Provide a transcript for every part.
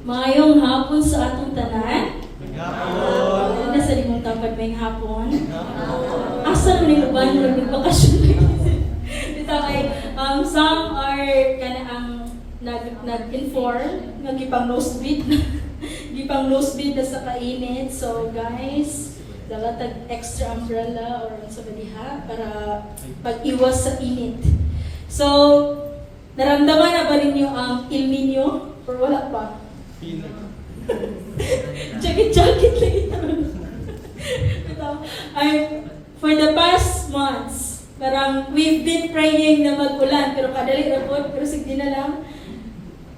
Maayong hapon sa atong tanan. Hapon. Nasa limong tampad may hapon. Asa naman yung uban mo nagbakasyon dito kay some are kana ang nag-inform nga gipang nosebleed gipang nosebleed na sa kainit. So guys, dala tag extra umbrella or sa badiha para pag-iwas sa init. So naramdaman na ba ninyo ang El Nino or wala pa? Jacket lagi naman. For the past months, parang we've been praying na mag-ulan, pero kadali na po, pero sige na lang.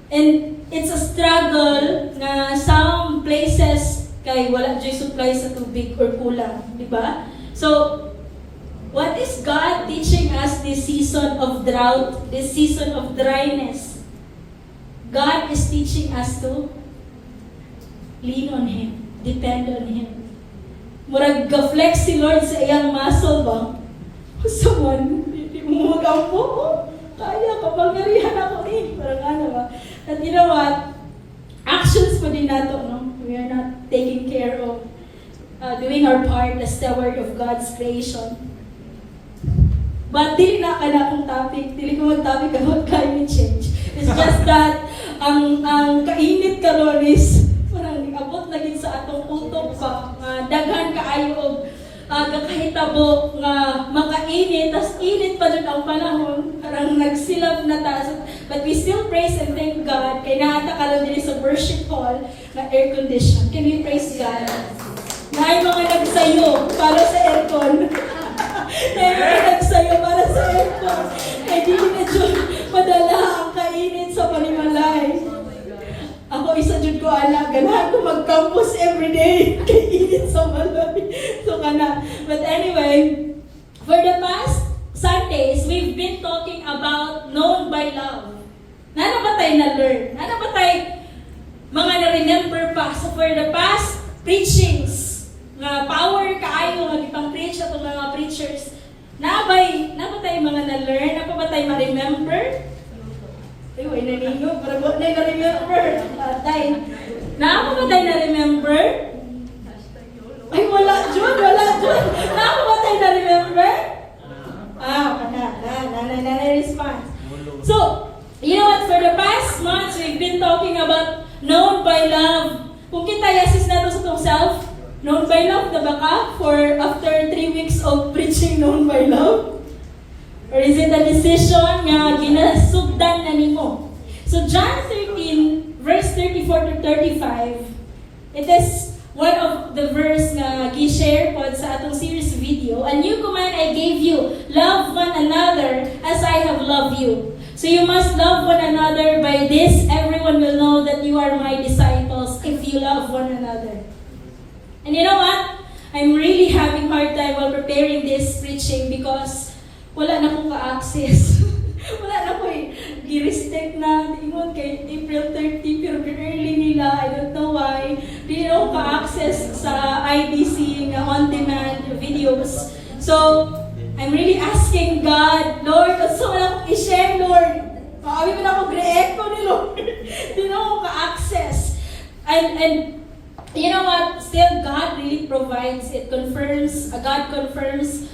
And it's a struggle na some places kay wala dyan supply sa tubig or kulang, di ba? So, what is God teaching us this season of drought, this season of dryness? God is teaching us to lean on Him, depend on Him. Murag ga-flex si Lord sa iyang muscle ba? Someone, hindi mo magampo, kaya, kapangyarihan ako parang ano ba? At you know what? Actions pa din nato, no? We are not taking care of doing our part as steward of God's creation. But dili na ka na akong topic, dili ko mag-topic about climate change. It's just that ang kainit karon is parang abot na gid sa atong utok pa daghan kaayo og kakahitabo nga makainit, tas init pa jud ang panahon, parang nagsilab na ta. But we still praise and thank God kay naata karon diri sa worship hall na air condition. Can we praise God? Naay mga nagsayo para sa aircon. Naay mga nagsayo para sa aircon. Kay dili na jud madala ang kainit sa panimalay. Ako isa jud ko ana, ganahan ko mag-campus everyday kay init sa balay. So kana. But anyway, for the past Sundays, we've been talking about known by love. Nana ba tayo na-learn? Nana ba tayo mga na-remember pa? So for the past preachings, nga power kaayo nga gipang preach ato mga preachers, na ba tayo mga na-learn? Na ba tayo ma-remember? Ay, wala na ninyo. Para ba tayo na-remember? Naako ba tayo na-remember? Ay, wala, John. Naako ba tayo na-remember? Na-response. So, you know what? For the past months, we've been talking about known by love. Kung kita yasis na ito sa itong self, known by love na ba ka? For after 3 weeks of preaching known by love? Or is it a decision nga ginasugdan na nimo? So John 13, verse 34 to 35, it is one of the verse nga gi-share pod sa atong series video. A new command I gave you, love one another as I have loved you. So you must love one another. By this, everyone will know that you are my disciples if you love one another. And you know what? I'm really having hard time while preparing this preaching because wala na akong ka-access. Wala na ko gi-restrict na ingon kay April 30 pero early nila, I don't know why. Di na ako ka-access sa IBC nga on-demand videos. So, I'm really asking God, Lord, gusto mo na akong i-share, Lord. Maawi mo na akong re-echo ni Lord. Di na ako ka-access. And you know what? Still, God really provides. It confirms, God confirms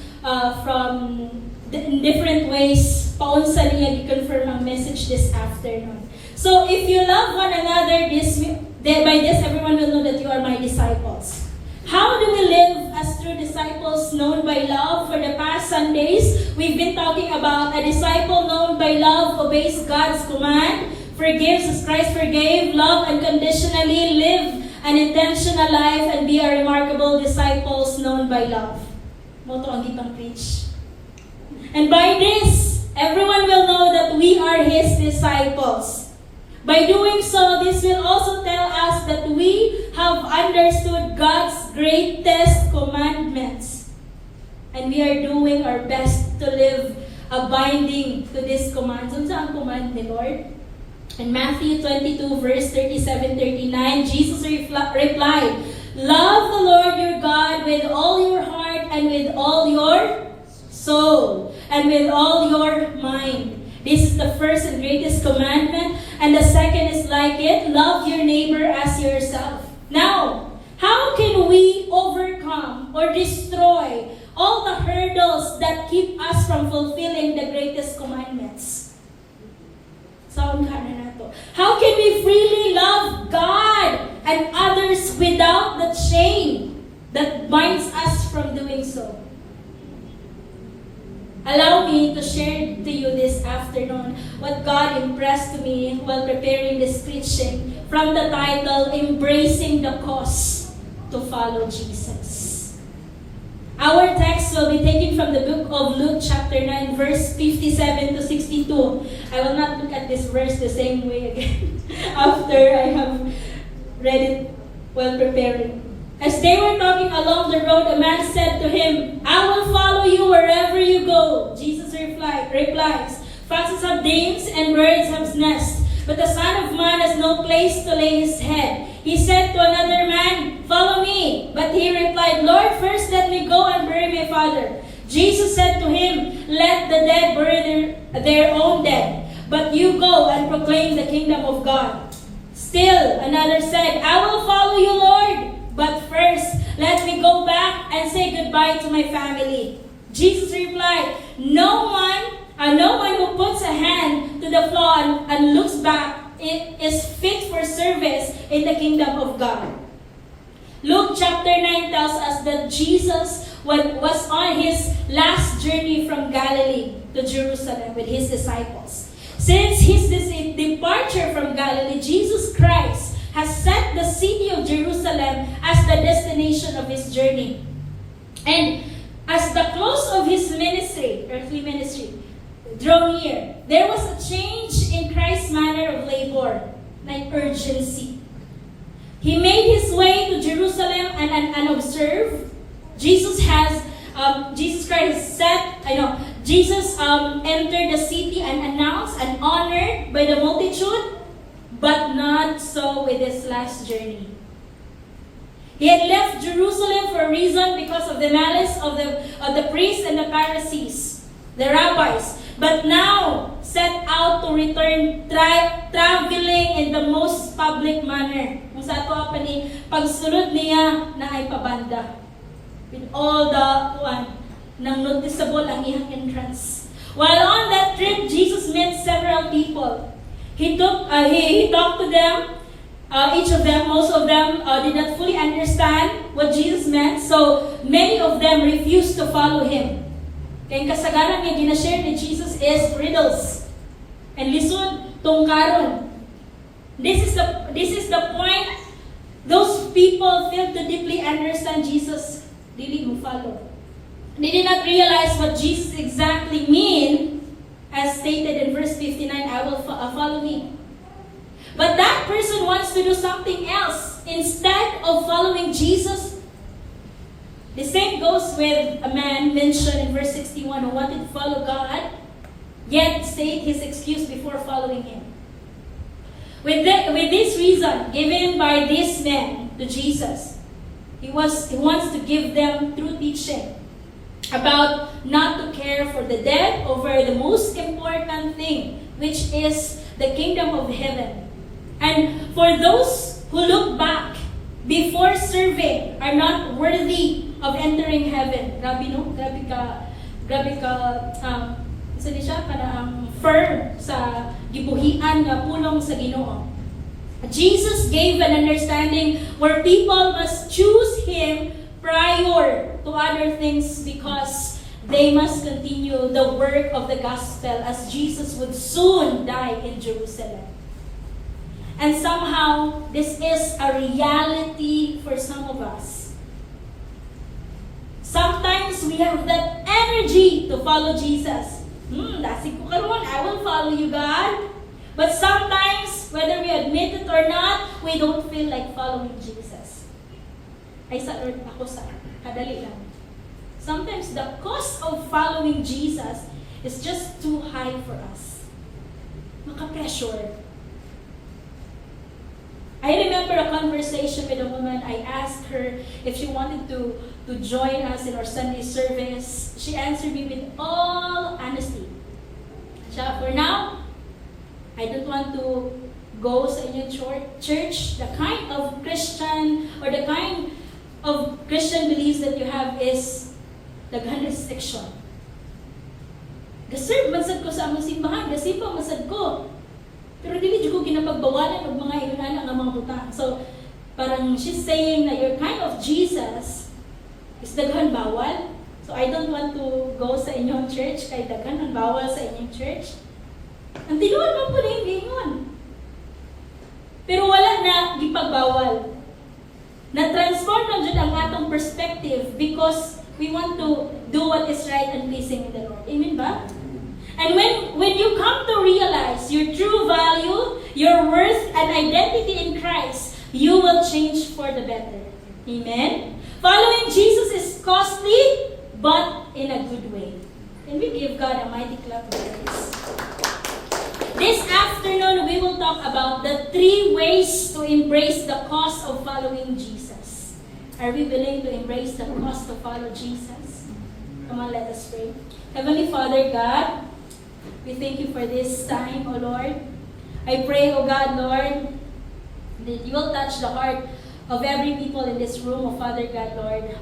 from in different ways, paunsa niya i-confirm ang message this afternoon. So, if you love one another, by this, everyone will know that you are my disciples. How do we live as true disciples known by love? For the past Sundays, we've been talking about a disciple known by love obeys God's command, forgives as Christ forgave, love unconditionally, live an intentional life, and be a remarkable disciples known by love. Moto ang gipang preach. And by this, everyone will know that we are His disciples. By doing so, this will also tell us that we have understood God's greatest commandments. And we are doing our best to live abiding to this command. So, saan command ni Lord? In Matthew 22, verse 37-39, Jesus replied, love the Lord your God with all your heart and with all your soul and with all your mind. This is the first and greatest commandment, and the second is like it, love your neighbor as yourself. Now, how can we overcome or destroy all the hurdles that keep us from fulfilling the greatest commandments? Sound ka na nato. How can we freely love God and others without the chain that binds us from doing so? Allow me to share to you this afternoon what God impressed to me while preparing this preaching from the title, Embracing the Cost to Follow Jesus. Our text will be taken from the book of Luke chapter 9, verse 57 to 62. I will not look at this verse the same way again after I have read it while preparing. As they were talking along the road, a man said to him, I will follow you wherever you go. Jesus replies, foxes have dens and birds have nests, but the Son of Man has no place to lay his head. He said to another man, follow me. But he replied, Lord, first let me go and bury my father. Jesus said to him, let the dead bury their own dead, but you go and proclaim the kingdom of God. Still another said, I will follow you, Lord. But first, let me go back and say goodbye to my family. Jesus replied, no one who puts a hand to the plow and looks back is fit for service in the kingdom of God. Luke chapter 9 tells us that Jesus was on his last journey from Galilee to Jerusalem with his disciples. Since his departure from Galilee, Jesus Christ has set the city of Jerusalem as the destination of his journey. And as the close of his earthly ministry, drew near, there was a change in Christ's manner of labor, like urgency. He made his way to Jerusalem and unobserved. Jesus entered the city and announced and honored by the multitude, but not so with his last journey. He had left Jerusalem for a reason because of the malice of the priests and the Pharisees, the rabbis, but now set out to return traveling in the most public manner. Kung sa ato pa ni pagsulod niya na ay pabanda. With all the nang noticeable ang iyang entrance. While on that trip, Jesus met several people. He talked to them. Most of them did not fully understand what Jesus meant. So many of them refused to follow him. Kaya kasagaran niya ginashare ni Jesus is riddles and lisod tungkaron. This is the point. Those people failed to deeply understand Jesus. Dili mo follow. They did not realize what Jesus exactly mean, as stated in verse 59. I will follow me. But that person wants to do something else instead of following Jesus. The same goes with a man mentioned in verse 61 who wanted to follow God, yet state his excuse before following him. With this reason given by this man to Jesus, he wants to give them true teaching about not to care for the dead over the most important thing, which is the kingdom of heaven. And for those who look back before serving are not worthy of entering heaven. Grabe no? Grabe ka, isa di siya, firm sa gibuhian nga pulong sa Ginoo. Jesus gave an understanding where people must choose him prior to other things because they must continue the work of the gospel as Jesus would soon die in Jerusalem. And somehow, this is a reality for some of us. Sometimes we have that energy to follow Jesus. Dasig ko karon, I will follow you, God. But sometimes, whether we admit it or not, we don't feel like following Jesus. Ay sa Lord, ako sa kadali lang. Sometimes the cost of following Jesus is just too high for us. Maka-pressure. I remember a conversation with a woman. I asked her if she wanted to join us in our Sunday service. She answered me with all honesty. siya. For now, I don't want to go sa inyong church. The kind of Christian or the kind of Christian beliefs that you have is daghan restriction. Gaserve mansad ko sa among simbahan, gasimba mansad ko. Pero dili jud ko ginapagbawalan og mga inana nga mga butang. So parang she's saying na your kind of Jesus is daghan bawal. So I don't want to go sa inyong church kay daghan ang bawal sa inyong church. Ang tinuod man po na yung gingon. Pero wala na gipagbawal. Na-transform lang dyan ang atong perspective because we want to do what is right and pleasing in the Lord. Amen ba? And when you come to realize your true value, your worth, and identity in Christ, you will change for the better. Amen? Following Jesus is costly, but in a good way. Can we give God a mighty clap for this? This afternoon, we will talk about the 3 ways to embrace the cost of following Jesus. Are we willing to embrace the cost to follow Jesus? Come on, let us pray. Heavenly Father God, we thank you for this time, O Lord. I pray, O God, Lord, that you will touch the heart of every people in this room, O Father God, Lord.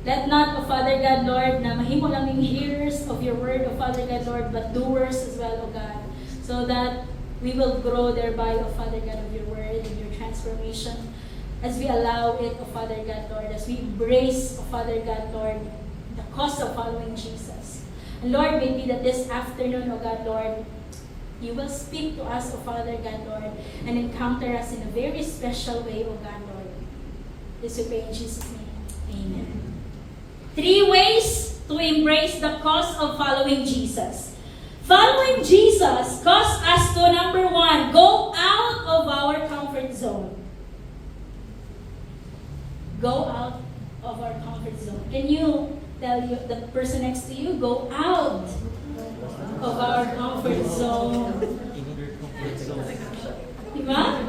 Let not, O Father God, Lord, na mahimo lang yung hearers of your word, O Father God, Lord, but doers as well, O God, so that we will grow thereby, O Father God, of your word and your transformation as we allow it, O Father God, Lord, as we embrace, O Father God, Lord, the cost of following Jesus. And Lord, maybe that this afternoon, O God, Lord, you will speak to us, O Father God, Lord, and encounter us in a very special way, O God, Lord. This we pray in Jesus' name. Amen. 3 ways to embrace the cost of following Jesus. Following Jesus costs us to, number 1, go out of our comfort zone. Go out of our comfort zone. Can you tell the person next to you, go out of our comfort zone? Diba?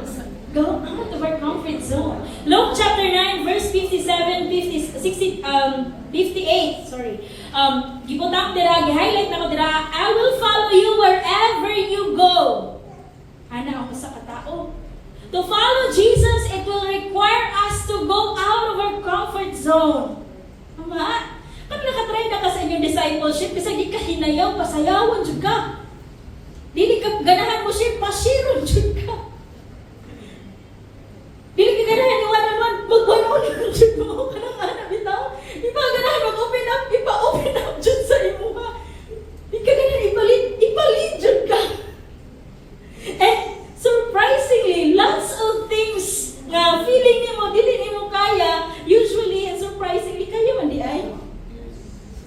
Go out of our comfort zone. Luke chapter 9, verse 58, sorry. Gibutang dira, gi-highlight na ko dira, I will follow you wherever you go. Ana ako sa katao. To follow Jesus, it will require us to go out of our comfort zone. Tama? Pag nakatry na ka sa inyong discipleship, kasi di ka hinayaw, pasayawan dyan ka. Dili ka ganahan mo siya, pasiron dyan ka. Dili ka ganahan ni one-on-one, magbanon dyan mo. Kanang anak bitaw. Di ba ganahan mag-open up, ipa-open up dyan sa imo ha. Di ka ganahan ipalit dyan ka. And surprisingly, lots of things na feeling ni mo, dili ni mo kaya, usually and surprisingly, kaya man di ay.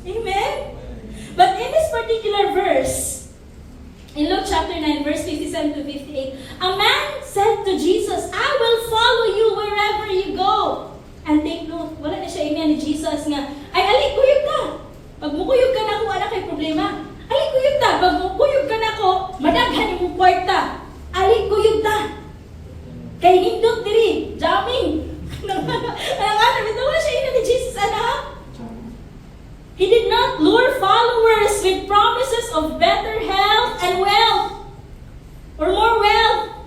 Amen? But in this particular verse, in Luke chapter 9, verse 57 to 58, a man said to Jesus, I will follow you wherever you go. And take note, wala na siya ina ni Jesus nga, ay alikuyog ka. Pag mukuyog ka na ako, anak kay problema. Alikuyog ta. Pag mukuyog ka na ako, madaghan yung kwarta. Alikuyog ta. Kay hindot diri, jamming. Anak, bitaw na siya ina ni Jesus, anak. He did not lure followers with promises of better health and wealth or more wealth.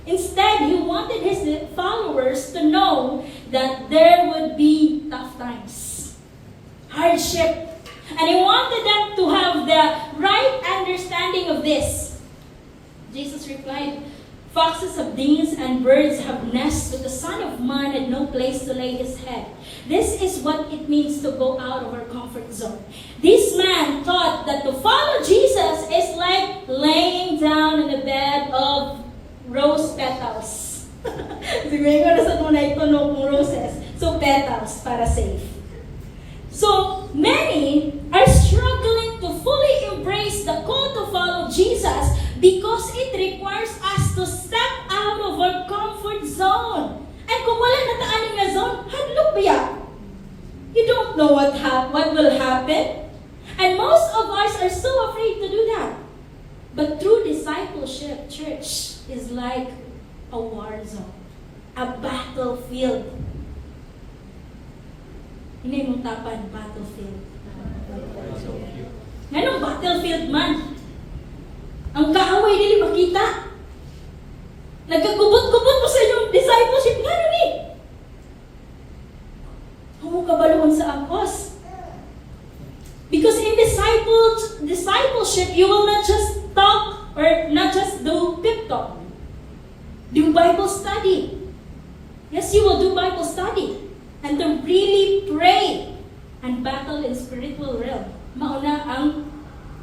Instead, he wanted his followers to know that there would be tough times, hardship, and he wanted them to have the right understanding of this. Jesus replied, foxes have dens and birds have nests, but the Son of Man had no place to lay his head. This is what it means to go out of our comfort zone. This man thought that to follow Jesus is like laying down in a bed of rose petals. Siguro na sa tunay tunog ng roses. So petals para safe. So many are struggling to fully embrace the call to follow Jesus because it requires us to step out of our comfort zone. And kung wala nataanin nga zone, hadlok biya. You don't know what will happen. And most of us are so afraid to do that. But true discipleship, church, is like a war zone, a battlefield. Hindi mo tapan, battlefield. Nganong battlefield man? Ang kaaway dili makita. Nagkagubot-gubot mo sa inyong discipleship. Nga ni? Huwag kabalungan sa angkos. Because in discipleship, you will not just talk or not just do pep talk. Do Bible study. Yes, you will do Bible study. And to really pray and battle in spiritual realm. Mauna ang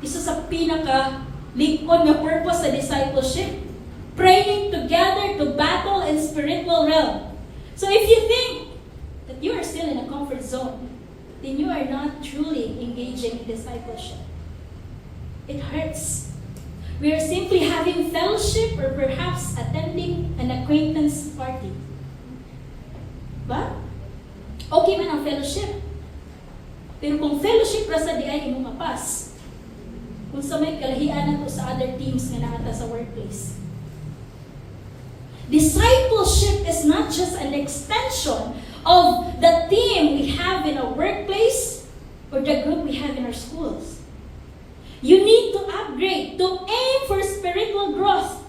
isa sa pinaka-lingkod na purpose sa discipleship. Praying together to battle in spiritual realm. So if you think that you are still in a comfort zone, then you are not truly engaging in discipleship. It hurts. We are simply having fellowship or perhaps attending an acquaintance party. Ba? Okay man ang fellowship. Pero kung fellowship rasa di ay imong mapas, kung sa may kalahian nato sa other teams nga nakata sa workplace. Discipleship is not just an extension of the team we have in our workplace or the group we have in our schools. You need to upgrade, to aim for spiritual growth.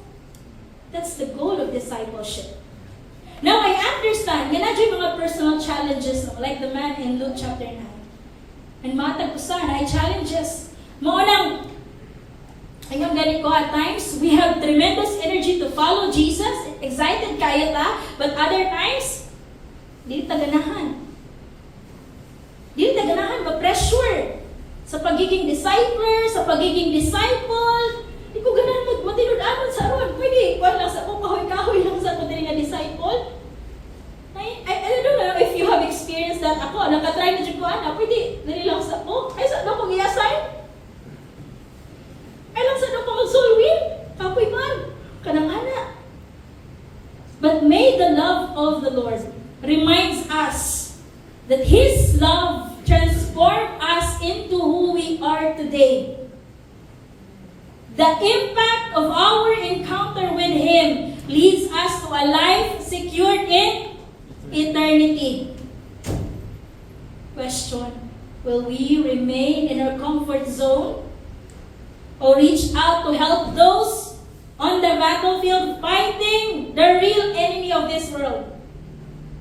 That's the goal of discipleship. Now, I understand, yan yung mga personal challenges, no? Like the man in Luke chapter 9. And matag ko sana, ay challenges. Maunang, ayun ganit ko at times, we have tremendous energy to follow Jesus. Excited kaya ta, but other times, dili taganahan. Dili taganahan, ma-pressure. Sa pagiging discipler, sa pagiging disciple, di ko ganahan matinod-anon sa aron. Pwede, kung lang sa kung kahoy-kahoy lang sa kung nga disciple. I don't know if you have experienced that. Ako, nakatry na dyan ko, pwede, dali lang sa ko. Ay, sa ano kong i-assign? Ay, lang sa ano kong mag-soul win? Kapoy man, kanang-ana. But may the love of the Lord reminds us that His love transformed us into who we are today. The impact of our encounter with Him leads us to a life secured in eternity. Question: will we remain in our comfort zone or reach out to help those on the battlefield fighting the real enemy of this world?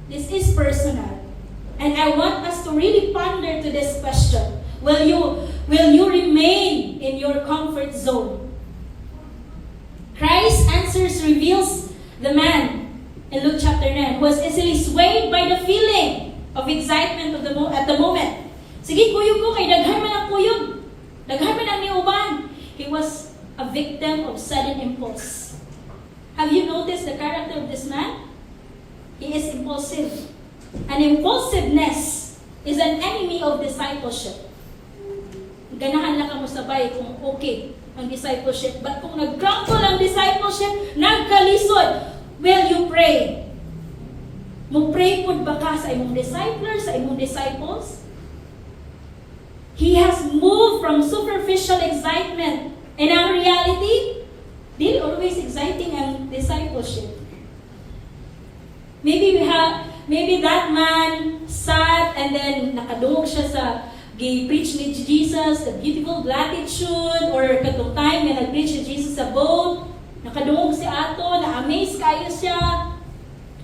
This is personal. And I want us to really ponder to this question. Will you remain in your comfort zone? Christ's answers reveals the man in Luke chapter 9 was easily swayed by the feeling of excitement at the moment. Sige, kuyog ko, kay daghan man ang kuyog. Daghan man ang niuban. He was a victim of sudden impulse. Have you noticed the character of this man? He is impulsive. And impulsiveness is an enemy of discipleship. Ganahan lang ka mo sabay kung okay ang discipleship. But kung nag-crumble ang discipleship, nagkalisod, will you pray? Mo-pray po ba ka sa imong disciples, sa imong disciples? He has moved from superficial excitement. And ang reality, di always exciting ang discipleship. Maybe that man sat and then nakadungog siya sa gi-preach ni Jesus, the beautiful gratitude, or katong time na nag-preach ni Jesus sa boat, nakadungog si Ato, na-amaze kayo siya,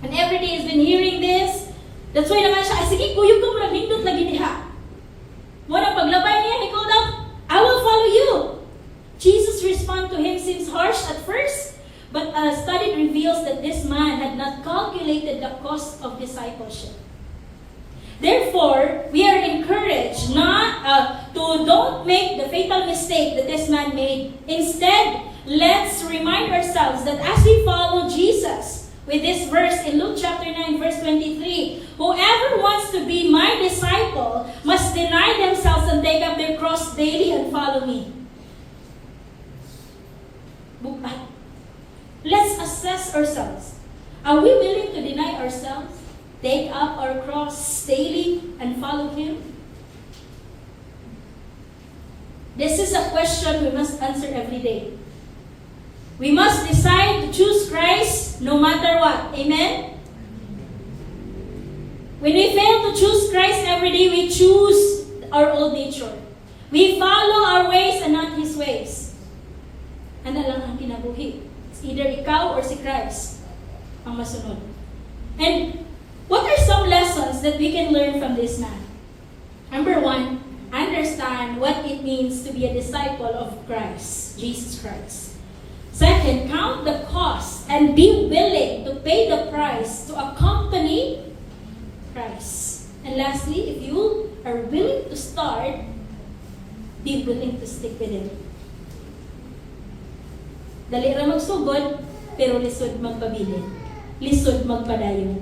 and every day has been hearing this. That's why naman siya, sige, kuyog ko muna, nindot lagi niya. Muna paglabay niya, he called out, I will follow you. Jesus' response to him seems harsh at first, but a study reveals that this man had not calculated the cost of discipleship. Therefore, we are encouraged don't make the fatal mistake that this man made. Instead, let's remind ourselves that as we follow Jesus, with this verse in Luke chapter 9, verse 23, whoever wants to be my disciple must deny themselves and take up their cross daily and follow me. Let's assess ourselves. Are we willing to deny ourselves, take up our cross daily, and follow Him? This is a question we must answer every day. We must decide to choose Christ no matter what. Amen? When we fail to choose Christ every day, we choose our old nature. We follow our ways and not His ways. Ano lang ang kinabuhi? It's either ikaw or si Christ ang masunod. And what are some lessons that we can learn from this man? Number one, understand what it means to be a disciple of Christ, Jesus Christ. Second, count the cost and be willing to pay the price to accompany Christ. And lastly, if you are willing to start, be willing to stick with it. Dali ra magsugod, pero lisod magpabilin. Lisod magpadayon.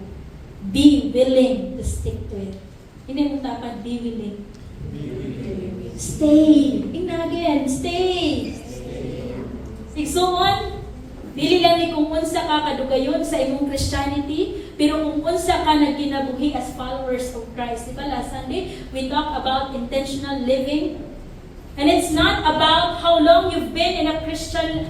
Be willing to stick to it. Hindi mo dapat be willing. Stay. Tingnan again. Stay. Igsuon, dili lang ni kung unsa ka kadugayon sa imong Christianity, pero kung unsa ka nagkinabuhi as followers of Christ. Diba last Sunday, we talked about intentional living. And it's not about how long you've been in a Christian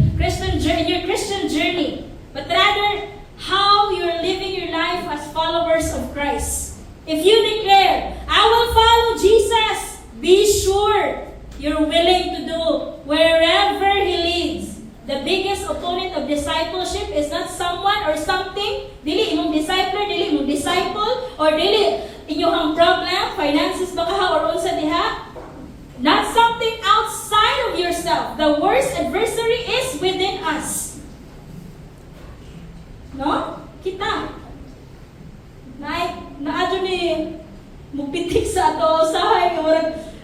journey, but rather how you're living your life as followers of Christ. If you declare, I will follow Jesus, be sure you're willing to do wherever He leads. The biggest opponent of discipleship is not someone or something. Dili imong discipler, dili imong disciple, or dili inyong problem, finances ba kaha or unsa diha. Not something outside of yourself. The worst adversary is within us. No? Kita. Naadyo ni mupitik sa ato usahay.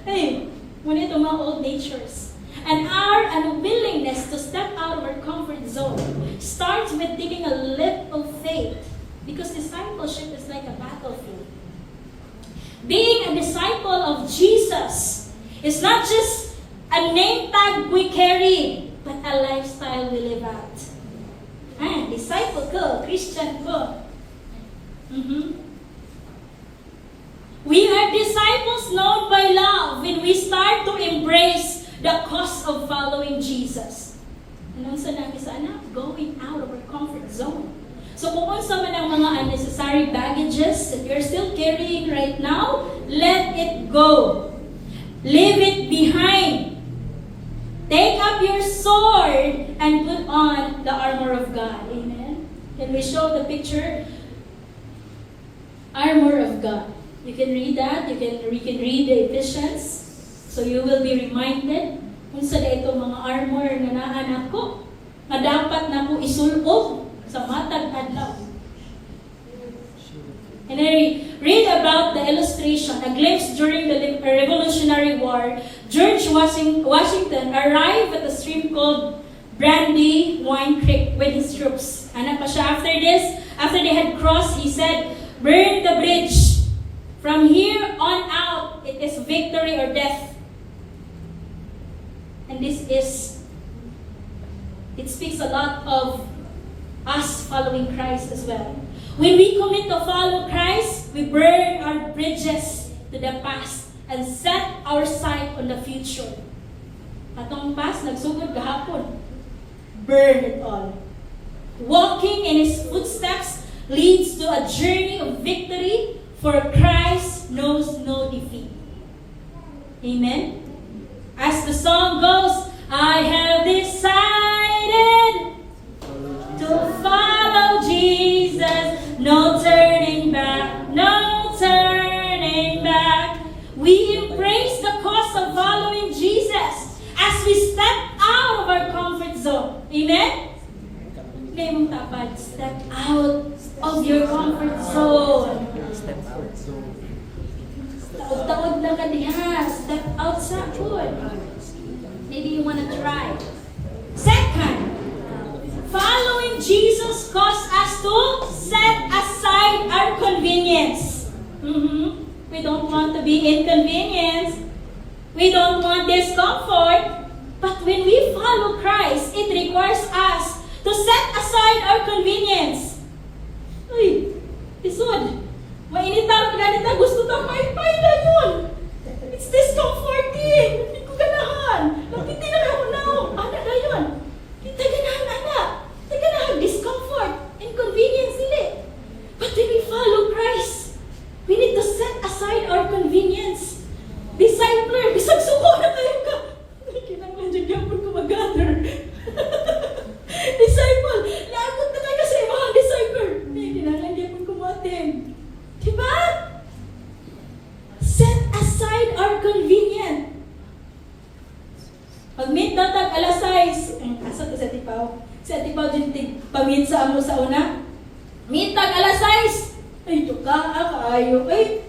Hey, muna ito mga old natures. And our unwillingness to step out of our comfort zone starts with taking a leap of faith. Because discipleship is like a battlefield. Being a disciple of Jesus is not just a name tag we carry, but a lifestyle we live out. Disciple ko, Christian ko. We are disciples known by love when we start to embrace the cost of following Jesus. Anong sa namin sana? Going out of our comfort zone. So kung unsa man ang mga unnecessary baggages that you're still carrying right now, let it go. Leave it behind. Take up your sword and put on the armor of God. Amen. Can we show the picture? Armor of God. You can read that. We can read the Ephesians. So you will be reminded kung sa ito mga armor na naanak ko na dapat na ko isulog sa matag adlaw. And I read about the illustration, a glimpse during the Revolutionary War. George Washington arrived at a stream called Brandywine Creek with his troops. Ano pa siya? After they had crossed, he said, "Burn the bridge. From here on out, it is victory or death." And it speaks a lot of us following Christ as well. When we commit to follow Christ, we burn our bridges to the past and set our sight on the future. Atong past, nagsugod gahapon. Burn it all. Walking in His footsteps leads to a journey of victory, for Christ knows no defeat. Amen? As the song goes, I have decided to follow Jesus, no turning back, no turning back. We embrace the cost of following Jesus as we step out of our comfort zone. Amen? Hindi mong tapad, step out of your comfort zone. Taod-taod lang ka diha. Step out sa food. Maybe you want to try. Second, following Jesus causes us to set aside our convenience. We don't want to be inconvenienced. We don't want discomfort. But when we follow Christ, it requires us to set aside our convenience. Uy, isod. Mainitan, ganita, gusto tang maipay na yun. It's discomforting. Hindi ko ganahan. Napiti na ako na. Ana na yun. Hindi ganahan, ana. Hindi ganahan, discomfort. Inconvenience nila. But when we follow Christ, we need to set aside our convenience. Discipler, bisag suko na kayo Sa ati pa din pamit sa amo sa una. Mitag alas 6. Ay, ito ka, kaayo. Ay,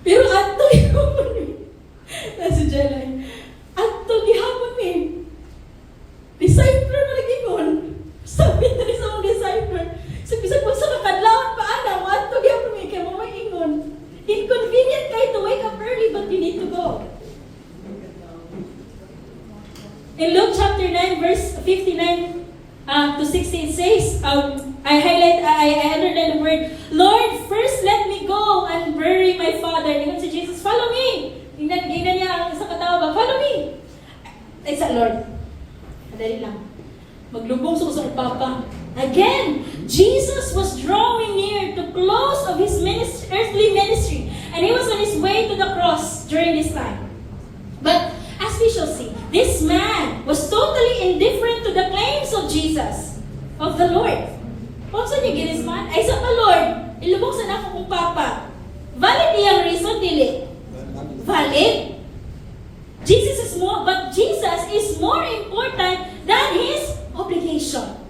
pero ato yun. Nasa Jelay. Ato, gihapon eh. Decipher na lagi nun. Sabi na rin sa mga decipher. Sabi sa sa kakadlawan pa, ana, ato, gihapon eh, kaya mamay ingon. Inconvenient kayo to wake up early, but you need to go. In Luke chapter 9, verse 59 to 60, it says, I underline the word, Lord, first let me go and bury my father. Ingon si Jesus, follow me. Tingnan niya ang isang katawa ba, follow me. Ay sa Lord. Madali lang. Maglubong sa kusang papa. Again, Jesus was drawing near to close of his earthly ministry, and he was on his way to the cross during this time. But as we shall see, this man was totally indifferent to the claims of Jesus, of the Lord. Kung saan niya ginis man? Ay sa Lord, ilubong sa nako kong papa. Valid iyang reason, dili? Valid. But Jesus is more important than his obligation.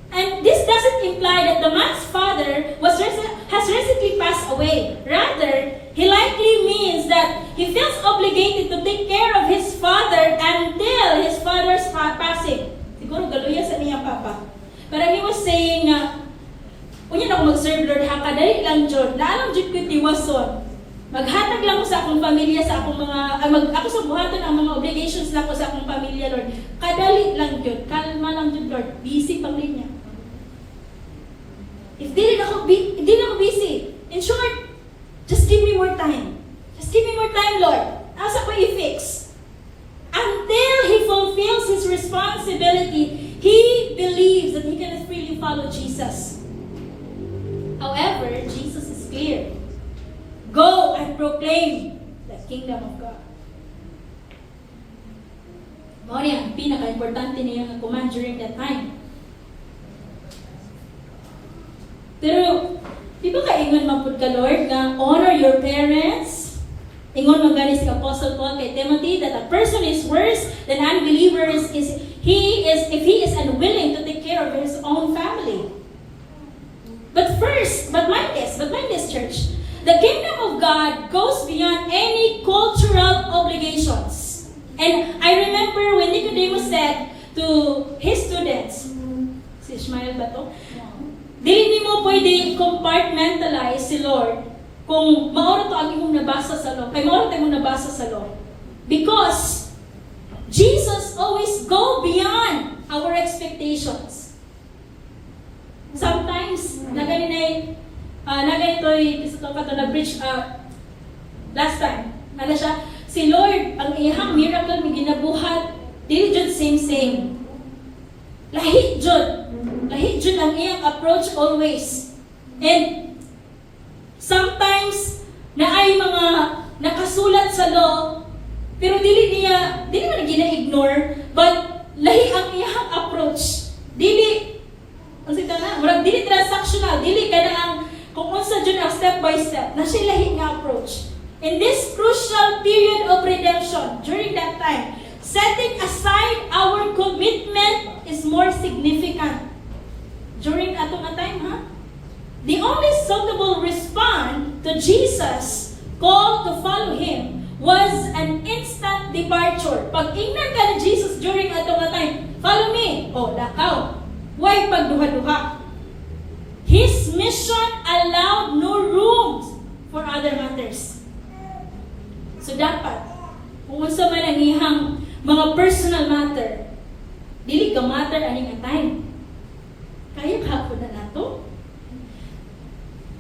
And this doesn't imply that the man's father has recently passed away. Rather, he likely means that he feels obligated to take care of his father until his father's passing. Siguro galuya sa niya papa. But he was saying na, unya na ako mag-serve Lord ha, kadali lang Jod. Naalam Jod ko tiwason. Maghatag lang ko sa akong pamilya, sa akong ako sa buhaton ang mga obligations lang ko sa akong pamilya, Lord. Kadali lang Jod. Kalma lang Jod, Lord. Busy pang linya. If di na ako busy, in short, just give me more time. Just give me more time, Lord. Asa ko i-fix? Until he fulfills his responsibility, he believes that he can freely follow Jesus. However, Jesus is clear. Go and proclaim the kingdom of God. Mao niya ang pinaka-importante niya nga command during that time. Pero, di ba kaingon mapud ka, Lord, na honor your parents? Ingon mo gani si Apostle Paul kay Timothy that a person is worse than unbelievers if he is unwilling to take care of his own family. But mind this, church. The kingdom of God goes beyond any cultural obligations. And I remember when Nicodemus said to his students, si Ishmael ba to? Dili mo pwede compartmentalize si Lord kung maoro to ang imong nabasa sa law. Kay maoro tayo mong nabasa sa law. Because Jesus always go beyond our expectations. Sometimes, na-bridge last time. Ano siya? Si Lord, ang iyang miracle may ginabuhat, dili jud same. Lahi jud ang iyang approach always. And sometimes na ay mga nakasulat sa law, pero dili man gina-ignore, but lahi ang iyang approach. Dili transactional, dili ka na ang kung unsa jud ang step by step, na siya lahi nga approach. In this crucial period of redemption, during that time, setting aside our commitment is more significant. During atong time, the only suitable response to Jesus' call to follow Him was an instant departure. Pag ingnan ka ni Jesus during atong time, follow me. Oh, lakaw. Why pagduha-duha? His mission allowed no room for other matters. So dapat, kung unsa man ang ihang mga personal matter, dili ka matter aning nga time. Kaya kahapon na nato.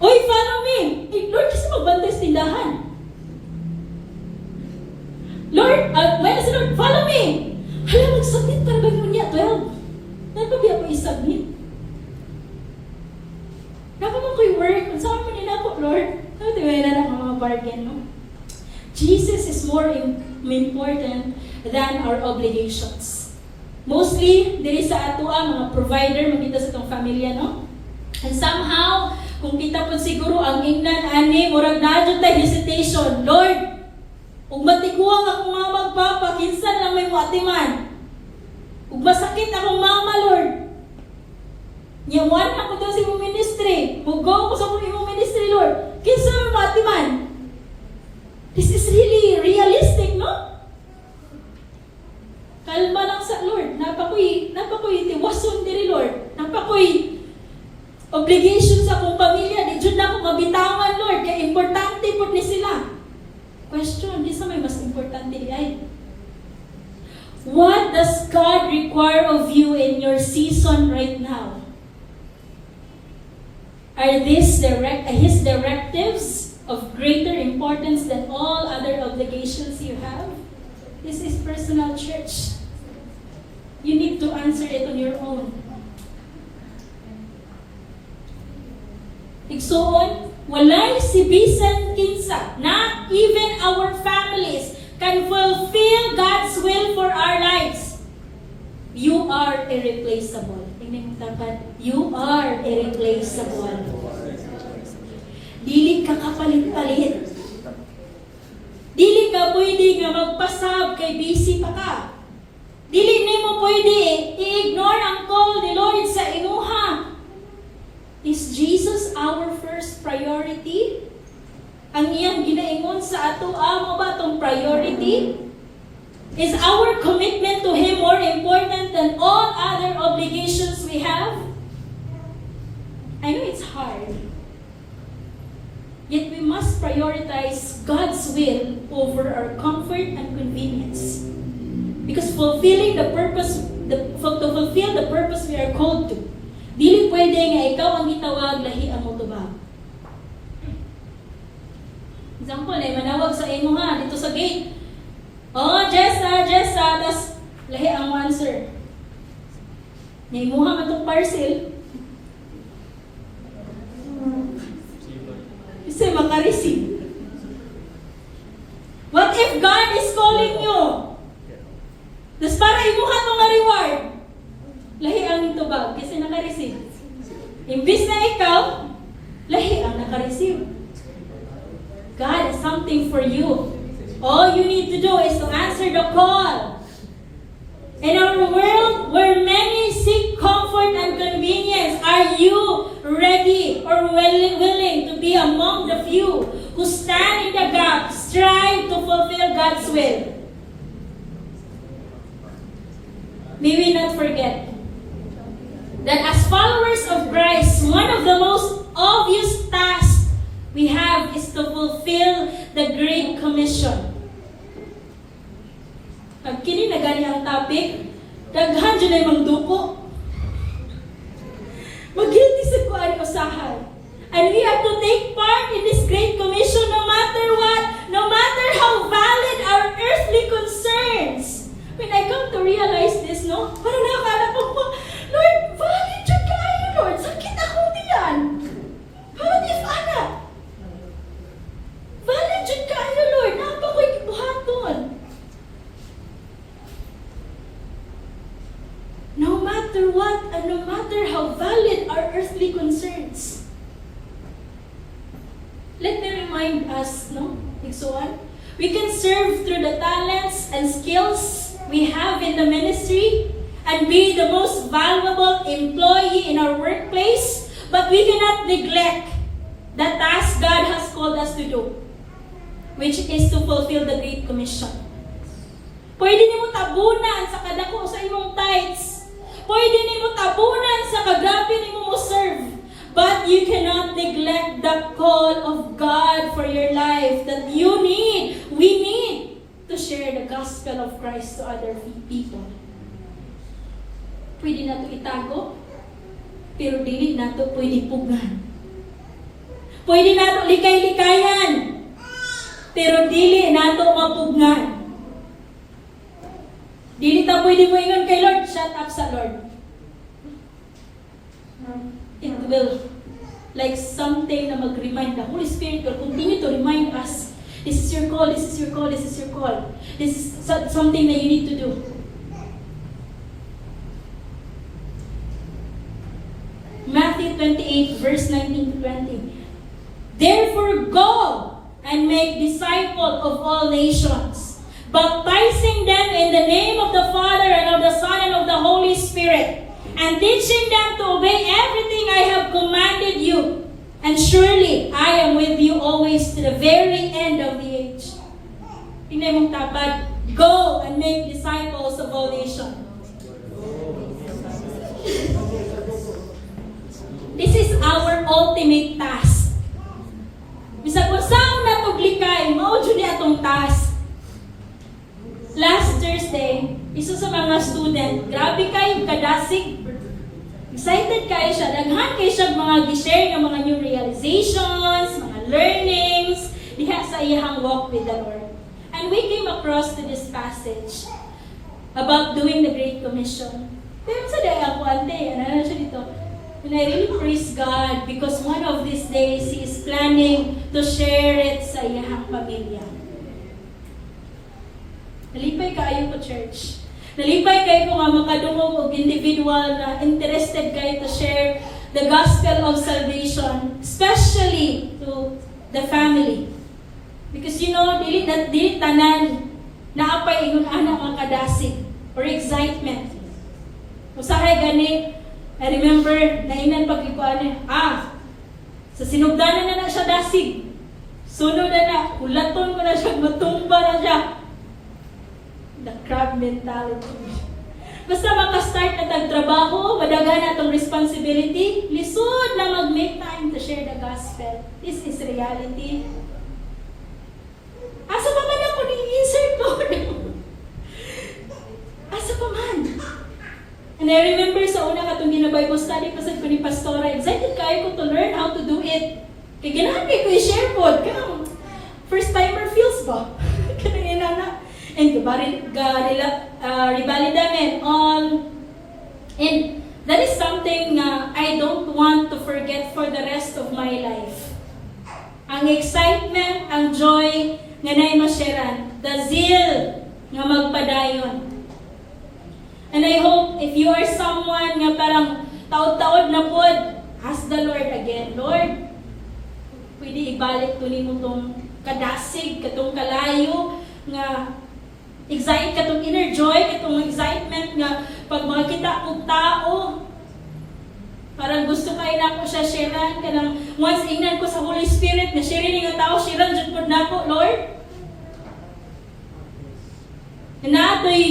Oy, follow me! Eh, Lord, kasi magbantay sa tindahan. Lord, may na si Lord, follow me! Hala, mag-submit para ba mo niya, 12. Nagpabiya ko i-submit. Nakaman ko'y work, kung saan mo nila ako, Lord? Nagtiwala na ng mga bargain, no? Jesus is more important than our obligations. Mostly, diri sa ato mga provider, magkita sa itong pamilya, no? And somehow, kung kita po siguro ang ingnan, ani, murag na dyan tayo hesitation, Lord, kung matiguang ako mga magpapa, kinsan lang may muatiman. Ug masakit akong mama, Lord. Nyawan ako daw sa imong ministry. Mugaw ko sa imong ministry, Lord. Kinsa man matiman? This is really realistic, no? Kalma lang sa Lord. Napakoy tiwason diri, Lord. Napakoy obligation sa akong pamilya. Di jud na ako mabitawan, Lord. Kaya importante po ni sila. Question, di sa may mas importante di ay. What does God require of you in your season right now? Are these His directives of greater importance than all other obligations you have? This is personal church. You need to answer it on your own. Igsoon, walay si bisan kinsa, not even our families can fulfill God's will for our lives. You are irreplaceable. Tingnan mo tapat, you are irreplaceable. Dili ka kapalit-palit. Dili ka pwede nga magpasab kay busy pa ka. Dili nimo pwede i-ignore ang call ni Lord sa imuha. Is Jesus our first priority? Ang iyang ginaingon sa ato, mo ba itong priority? Is our commitment to Him more important than all other obligations we have? I know it's hard. Yet we must prioritize God's will over our comfort and convenience. Because to fulfill the purpose we are called to, dili pwede nga ikaw ang itawag, lahi ang mutubag. Example, manawag sa imo ha, dito sa gate. Oh, Jessa, tas lahi ang answer. Naimuha man itong parcel. Kasi makareceive. What if God is calling you? Tas para imuha itong reward. Lahi ang itubag kasi naka-receive. Imbis na ikaw, lahi ang naka-receive. God has something for you. All you need to do is to answer the call. In our world where many seek comfort and convenience, are you ready or willing to be among the few who stand in the gap, strive to fulfill God's will? May we not forget that as followers of Christ, one of the most obvious tasks we have is to fulfill the Great Commission. Pag kini na gani ang topic, daghan dyan ay mangduko. Maghinti sa kuan usahan. And we have to take part in this Great Commission no matter what, no matter how valid our earthly concerns. When I come to realize this, no? Parang nakakala ko, Lord, valid dyan kayo, Lord. Sakit ako diyan. What if, anak? Valid dyan kayo, Lord. Napakoy kibuhaton. No matter what, and no matter how valid our earthly concerns. Let me remind us, no? Igsuan, we can serve through the talents and skills we have in the ministry and be the most valuable employee in our workplace, but we cannot neglect the task God has called us to do, which is to fulfill the Great Commission. Pwede nimo tabunan sa kadako sa imong tithes. Pwede nimo tabunan sa kagrabe nimo mo serve. But you cannot neglect the call of God for your life that we need to share the gospel of Christ to other people. Pwede na ito itago, pero dili na ito pwede pugnan. Pwede na ito likay-likayan, pero dili na ito mapugnan. Dili ta pwede mo ingon kay Lord, shut up sa Lord. It will, like something na mag-remind, the Holy Spirit will continue to remind us, this is your call, this is your call, this is your call. This is something that you need to do. Matthew 28, verse 19 to 20. Therefore go and make disciples of all nations, baptizing them in the name of the Father and of the Son and of the Holy Spirit, and teaching them to obey everything I have commanded you. And surely I am with you always to the very end of the age. Tingnan mong tapad, go and make disciples of all nations. This is our ultimate task. Bisag kung saan natuglikay, mao jud ni atong task. Last Thursday, isa sa mga student, grabe kayo kadasig. Excited kayo siya. Daghan kayo siya mga gi-share ng mga new realizations, mga learnings, diha sa iyahang walk with the Lord. And we came across to this passage about doing the Great Commission. Pero sa daya ako, ante, ano na siya dito? And I really praise God because one of these days, He is planning to share it sa iyahang pamilya. Nalipay kayo po, church. Nalipay kayo nga makadungog og individual na interested kayo to share the gospel of salvation, especially to the family. Because you know, dili tanan naapay ingon ana mga kadasig or excitement. Usahay gani, I remember nainan pagikuan sa sinugdanan na siya dasig. Sunod na ulaton ko na siya, matumba na siya. The crab mentality. Basta makastart na tagtrabaho, madaga na itong responsibility, lisod na mag-make time to share the gospel. This is reality. Asa pa man ako ni-insert, Lord? Asa pa man? And I remember sa una katong gina-Bible study, pasad ko ni Pastora, excited kayo ko to learn how to do it. Kaya ganahan ko i-share po. First timer feels ba? Kanang inana. And revalid namin all. And that is something I don't want to forget for the rest of my life. Ang excitement, ang joy, nga na'y masyaran. The zeal, nga magpadayon. And I hope if you are someone nga parang taod-taod na pod, ask the Lord again, Lord, pwede ibalik to nimo tong kadasig, katong kalayo, nga excited katong inner joy, katong excitement nga pag makakita kong tao, parang gusto kayo na ako siya sharean, kanang once ingnan ko sa Holy Spirit, na sharean nga tao, sharean dyan po na ako, Lord. Na ito'y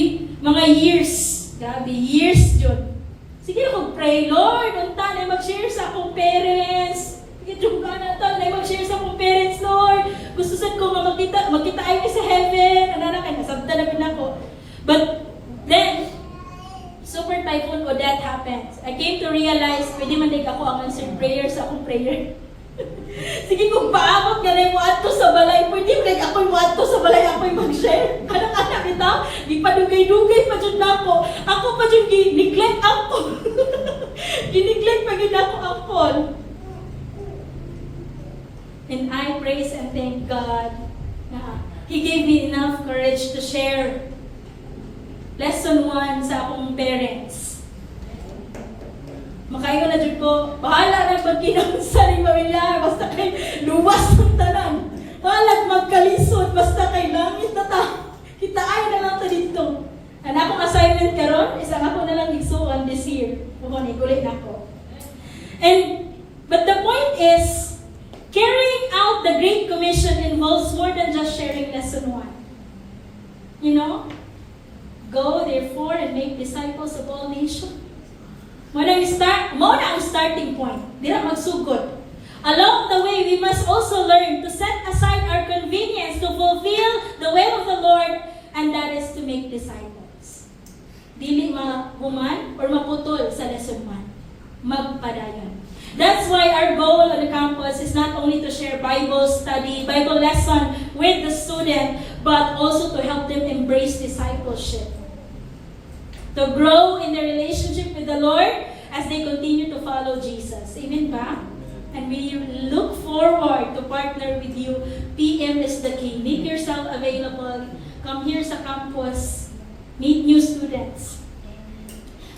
mga years, grabe, years dyan. Sige ako pray, Lord, unta na mag-share sa akong parents. Sige, dyan ka na ito, na mag-share sa akong parents, Lord. Gusto sad ko nga magkita ay sa heaven. Ano na kayo, nasabta na pin ako. But then, Super Typhoon Odette happens. I came to realize, pwede man din ako ang answered prayer sa akong prayer. Sige, kung paabot ka na yung ato sa balay, pwede mo din ako yung ato sa balay, ako yung mag-share. Anak-anak ito, di pa dugay-dugay pa dyan na ako. Ako pa dyan gineglect ako. Gineglect pa dyan ako ako. And I praise and thank God na He gave me enough courage to share lesson 1 sa akong parents. Makayo na dyan ko, bahala na pagkinamsa ni pamilya, basta kay luwas ng tanan. Bahalag magkalisod, basta kay langit na ta. Kita ay na lang ta dito. Ang akong assignment karon, isang ako na lang igsuan this year. Kung igulit na ako. But the point is, carrying out the Great Commission involves more than just sharing lesson 1. You know? Go, therefore, and make disciples of all nations. Mo na ang starting point. Di na magsugod. Along the way, we must also learn to set aside our convenience to fulfill the will of the Lord, and that is to make disciples. Dili mahuman or maputol sa lesson 1. Magpadayon. That's why our goal on the campus is not only to share Bible study, Bible lesson with the student, but also to help them embrace discipleship. To grow in their relationship with the Lord as they continue to follow Jesus. Amen ba? And we look forward to partner with you. PM is the key. Make yourself available. Come here sa campus. Meet new students.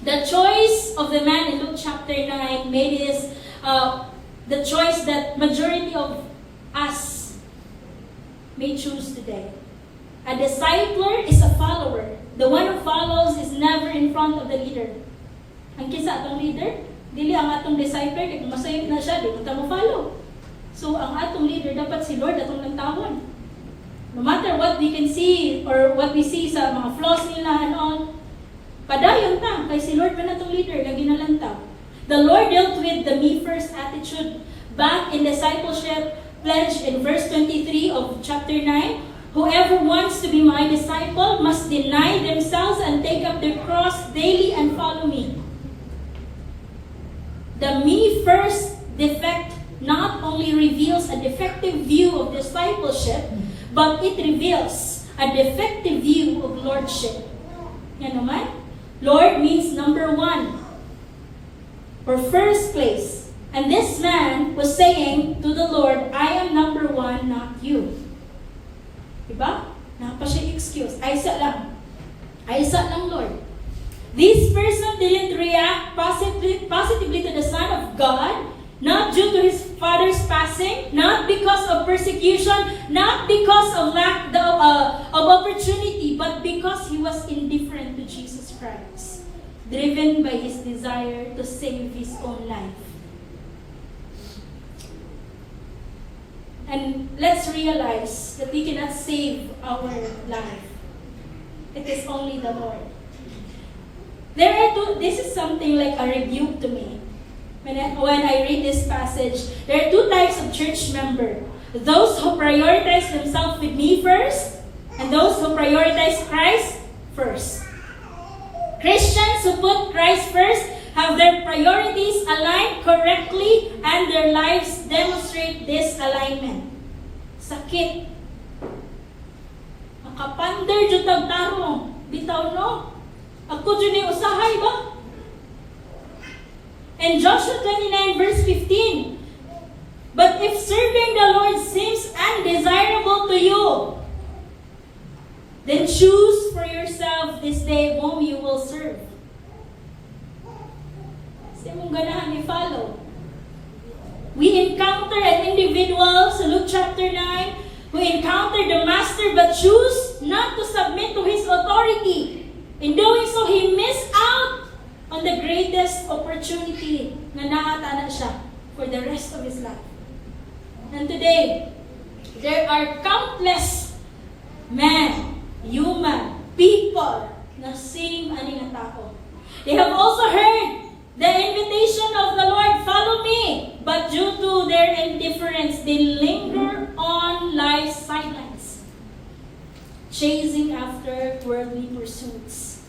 The choice of the man in Luke chapter 9 made this the choice that majority of us may choose today. A discipler is a follower. The one who follows is never in front of the leader. Ang kisa atong leader, dili ang atong discipler, kaya kung masayip na siya, di mo follow. So, ang atong leader, dapat si Lord atong lantawon. No matter what we can see, or what we see sa mga flaws nila and all, padayon ta, kay si Lord man atong leader, lagi na lantaw. The Lord dealt with the me first attitude back in discipleship pledge in verse 23 of chapter 9. Whoever wants to be my disciple must deny themselves and take up their cross daily and follow me. The me first defect not only reveals a defective view of discipleship, but it reveals a defective view of lordship. Yan naman. Lord means number one, or first place. And this man was saying to the Lord, I am number one, not you. Diba? Napa siya excuse. Aysa lang. Aysa lang, Lord. This person didn't react positively to the Son of God, not due to his father's passing, not because of persecution, not because of lack of opportunity, but because he was indifferent to Jesus Christ, driven by his desire to save his own life. And let's realize that we cannot save our life. It is only the Lord. This is something like a rebuke to me. When I read this passage, there are two types of church member. Those who prioritize themselves with me first, and those who prioritize Christ first. Christians who put Christ first have their priorities aligned correctly and their lives demonstrate this alignment. Sakit. Makapander jud tag tarong. Bitaw no? Ako jud ni usahay ba? And Joshua 29 verse 15. But if serving the Lord seems undesirable to you, then choose for yourself this day whom you will serve. Sa mong ganahan i-follow. We encounter an individual sa Luke chapter 9 who encountered the master but choose not to submit to his authority. In doing so, he missed out on the greatest opportunity na naatana siya for the rest of his life. And today, there are countless men, human, people na same ani nga tao. They have also heard the invitation of the Lord, follow me. But due to their indifference, they linger on life's sidelines, chasing after worldly pursuits.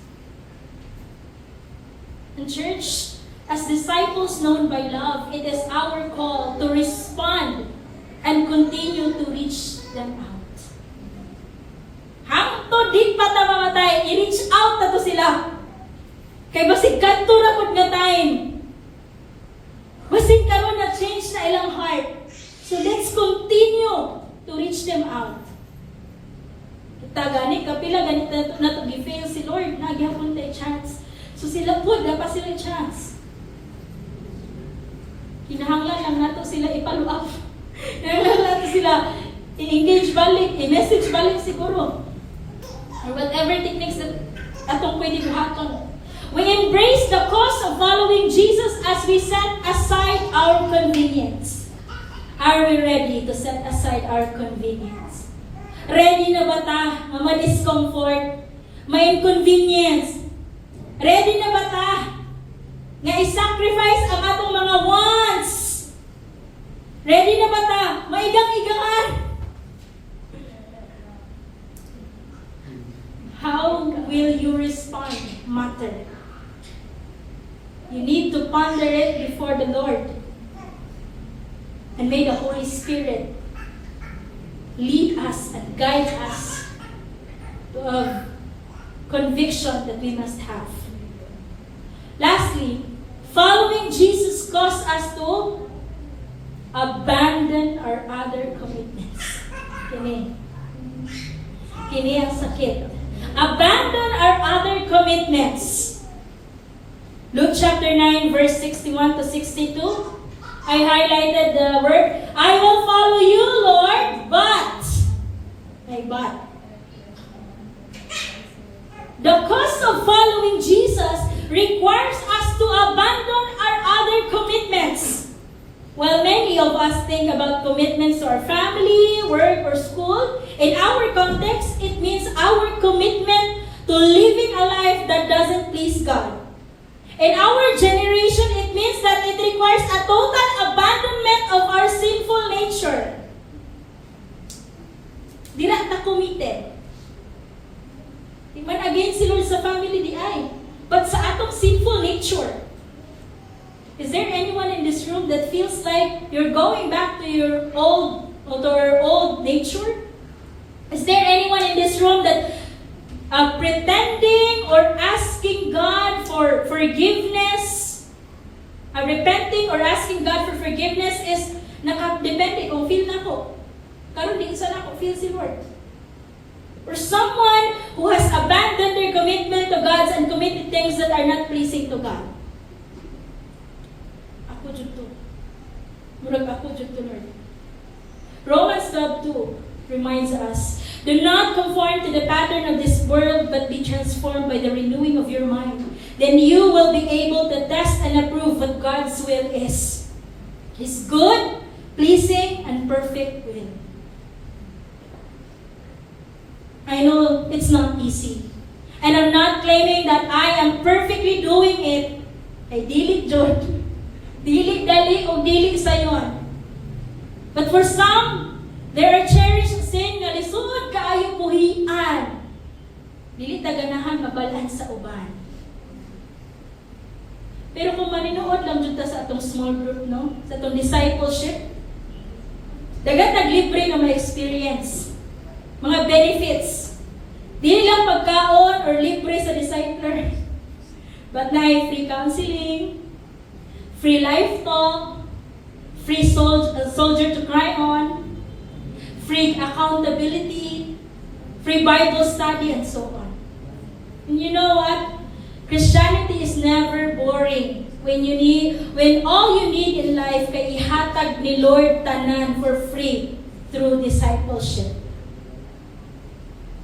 And church, as disciples known by love, it is our call to respond and continue to reach them out. Hangtod di pa ta mamatay, i-reach out na to sila. Kay basig kadto ra pud nga time. Basig karon na change na ilang heart. So let's continue to reach them out. Kita gani kapila ganit na to gi-fail si Lord, nagyapon tay chance. So sila pud dapat sila chance. Kinahanglan lang nato sila i-follow up. Kinahanglan nato sila i-engage balik, i-message balik siguro. Or whatever techniques that atong pwede buhaton. We embrace the cost of following Jesus as we set aside our convenience. Are we ready to set aside our convenience? Ready na ba ta nga ma-discomfort, may inconvenience? Ready na ba ta nga i-sacrifice ang atong mga wants? Ready na ba ta maigang-igangan? How will you respond, matter? You need to ponder it before the Lord. And may the Holy Spirit lead us and guide us to a conviction that we must have. Lastly, following Jesus caused us to abandon our other commitments. Kini ang sakit. Abandon our other commitments. Luke chapter 9 verse 61 to 62. I highlighted the word, I will follow you, Lord, but. The cost of following Jesus requires us to abandon our other commitments. While many of us think about commitments to our family, work, or school, in our context, it means our commitment to living a life that doesn't please God. In our generation, it means that it requires a total abandonment of our sinful nature. Dira ta committed. Di man against si Lord sa family di ay. But sa atong sinful nature. Is there anyone in this room that feels like you're going back to your old nature? Is there anyone in this room that pretending or asking God for forgiveness, repenting or asking God for forgiveness is nakadepende kung feel na ko. Karon di isa na ko feel si Lord. Or someone who has abandoned their commitment to God and committed things that are not pleasing to God. Ako jud to. Murag ako jud to, Lord. Romans 12:2 reminds us, do not conform to the pattern of this world, but be transformed by the renewing of your mind. Then you will be able to test and approve what God's will is. His good, pleasing, and perfect will. I know it's not easy. And I'm not claiming that I am perfectly doing it. Ay, dili jud. Dili dali o dili sayon. But for some, there are cherished sin nga lisod kaayo puhian. Dili ta ganahan mabalaan sa uban. Pero kung maninuod lang jud ta sa atong small group, no? Sa atong discipleship, dagat naglibre nga ma-experience. Mga benefits. Dili lang pagkaon or libre sa discipler. But na free counseling, free life talk, free soldier to cry on, free accountability, free Bible study, and so on. And you know what? Christianity is never boring. When all you need in life kay ihatag ni Lord tanan for free through discipleship.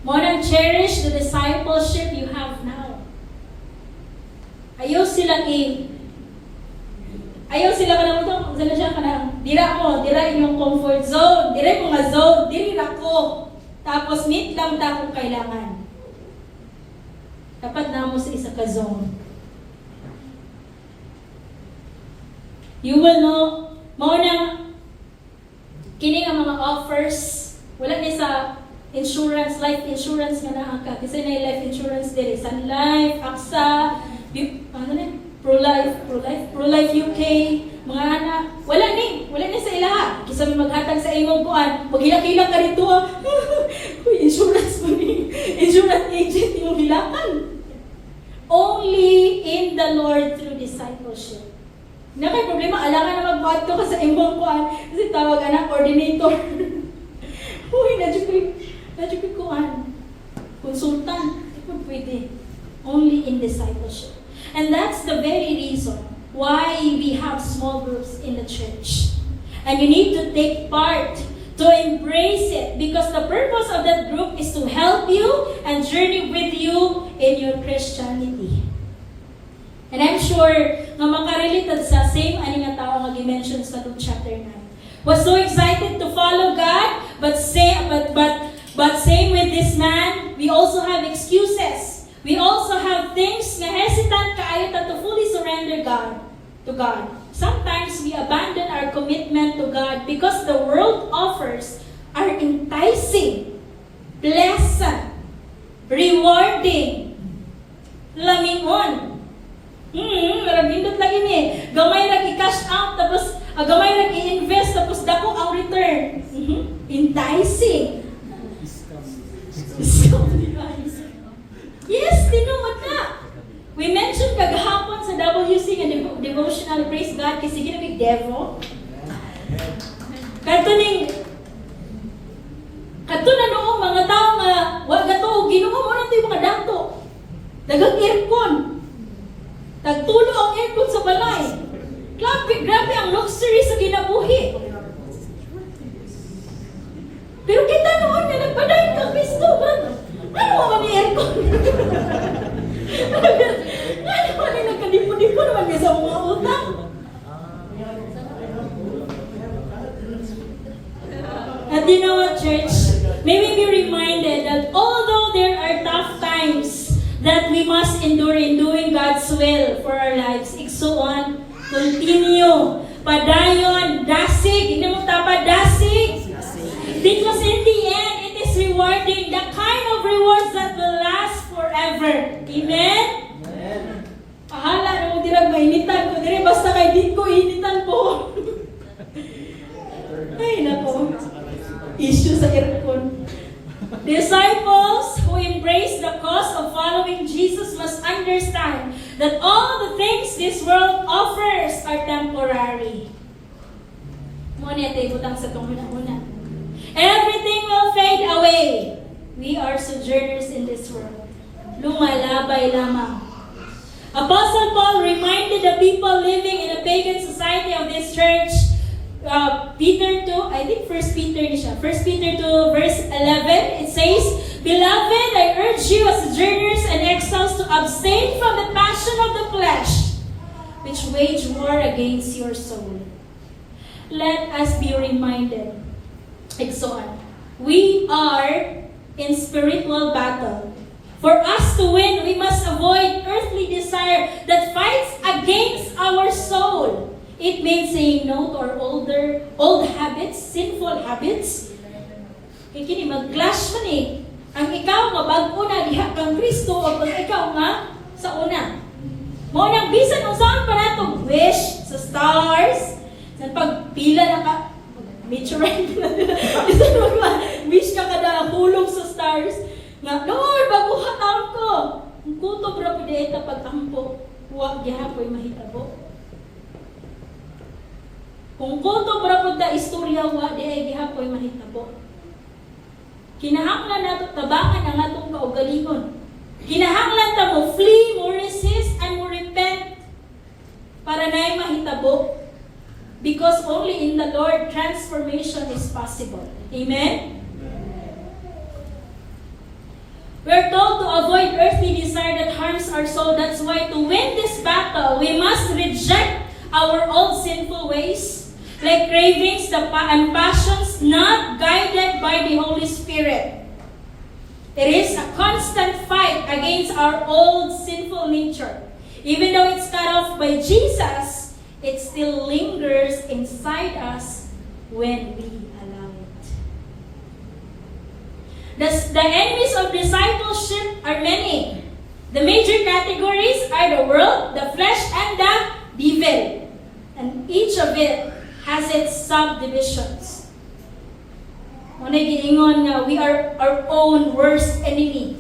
More than cherish the discipleship you have now. Ayaw sila kanang mo sila siya kanang dira inyong comfort zone, dira mga zone, diri na ko. Tapos meet lang ta kung kailangan. Dapat na mo sa isa ka zone. You will know, mo nang kini nga mga offers, wala ni sa insurance, life insurance nga naa ka. Kasi na life insurance diri, Sun Life, AXA, Pro-Life UK, mga anak. Wala ni sa ilaha. Kisa may maghatag sa imong buwan, maghilak-hilak ka rito. Uy, insurance mo ni. Insurance agent yung hilakan. Only in the Lord through discipleship. Na kay problema, alangan na magbuhat ko ka sa imong buwan. Kasi tawag anak, coordinator. Uy, nadyo kuan. Consultant. Ito pwede. Only in discipleship. And that's the very reason why we have small groups in the church. And you need to take part, to embrace it, because the purpose of that group is to help you and journey with you in your Christianity. And I'm sure nga makarelate sa same ani nga tao nga gi-mention sa Luke chapter 9. Was so excited to follow God, but same with this man, we also have excuses. We also have things nga hesitant kaayo ta to fully surrender to God. Sometimes we abandon our commitment to God because the world offers are enticing, pleasant, rewarding, lamingon. Marag nindot lagi ni. Gamay ra i-cash out tapos gamay ra i-invest tapos dako ang return. Enticing. Yes, tinuod na. We mentioned kagahapon sa WC nga devotional, praise God, kasi ginamig devil. Kato na noong mga tao nga, wag gato, ginuha mo na ito yung mga dato. Dagang aircon. Tagtulo ang aircon sa balay. Grabe ang luxury sa ginabuhi. Pero kita noon nga nagpadayon kang Kristo, man. Ano mo ni aircon? sa mga utang. At you know what, church? May we be reminded that although there are tough times that we must endure in doing God's will for our lives, igsuon, continue, padayon, dasig, hindi mo tapa, dasig. Because in the end, it is rewarding, the kind of rewards that will last forever. Amen? Pahala na mo dirag mainitan ko, dire basta kay di ko initan po. Ay, nako. Issue sa aircon. Disciples who embrace the cause of following Jesus must understand that all the things this world offers are temporary. Muna tayo butang sa itong una-una. Everything will fade away. We are sojourners in this world. Lumalabay lamang. Apostle Paul reminded the people living in a pagan society of this church, Peter 2, I think 1 Peter ni siya. 1 Peter 2 verse 11, it says, Beloved, I urge you as sojourners and exiles to abstain from the passion of the flesh, which wage war against your soul. Let us be reminded, exhort, we are in spiritual battle. For us to win, we must avoid earthly desire that fights against our soul. It means saying no to our old habits, sinful habits. Kini mag-clash man eh. Ang ikaw nga bago na diha kang Kristo o pag ikaw nga sa una. Mo nang bisan usahan pa nato wish sa stars. Sa pagpila na ka meteorite bisan wish ka kada hulog sa stars. Nga Lord, baguhan ko. Ang kutob ra pud ita pag-ampo. Wa gihapoy mahitabo. Kung kutob ra pud ta istorya wa di ay gihapoy mahitabo. Kinahanglan nato tabangan ang atong kaugalingon. Kinahanglan ta mo flee, mo resist, and mo repent para naay mahitabo. Because only in the Lord transformation is possible. Amen? We're told to avoid earthly desire that harms our soul. That's why to win this battle, we must reject our old sinful ways, like cravings and passions not guided by the Holy Spirit. It is a constant fight against our old sinful nature. Even though it's cut off by Jesus, it still lingers inside us when we allow it. The enemies of discipleship are many. The major categories are the world, the flesh, and the devil. And each of it has its subdivisions. Muna giingon nga we are our own worst enemy.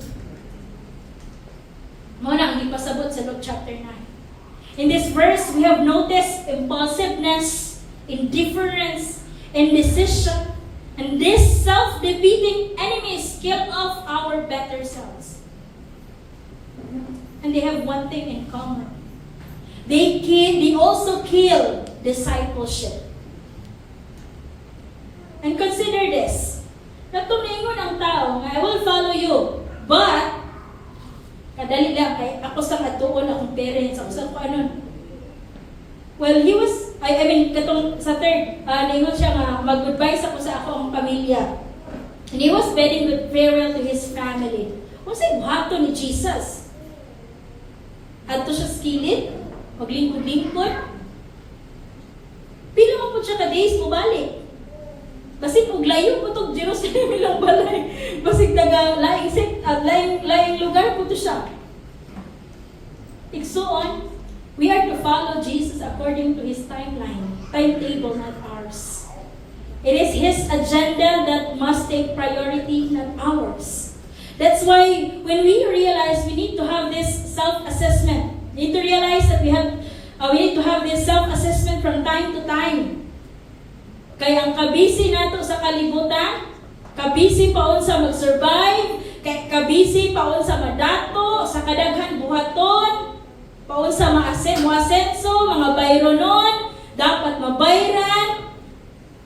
Muna ang ipasabot sa Luke chapter 9. In this verse, we have noticed impulsiveness, indifference, indecision, and these self-defeating enemies kill off our better selves. And they have one thing in common. They also kill discipleship. And consider this. Natumingon ang tao nga, I will follow you. But, kadali lang, kay ako sa katuon akong parents, ako sa ano. Well, he was, I mean, katong sa third, ningon siya nga, mag-goodbye sa akong pamilya. And he was bidding good farewell to his family. Kung sa'y buhato ni Jesus? Adto siya skilid, maglingkod-lingkod. Pila mo po siya ka-days mo balik. Basig uglayo po itong Jerusalem ilang balay. Basig taga laing lugar po ito siya. Igsuon, we are to follow Jesus according to His timetable, not ours. It is His agenda that must take priority, not ours. That's why when we realize we need to have this self-assessment, we need to realize that we need to have this self-assessment from time to time. Kaya ang kabisi nato sa kalibutan, kabisi paon sa mag-survive, kabisi paon sa madato, sa kadaghan buhaton, paon sa maasenso, mga bayronon, dapat mabayran,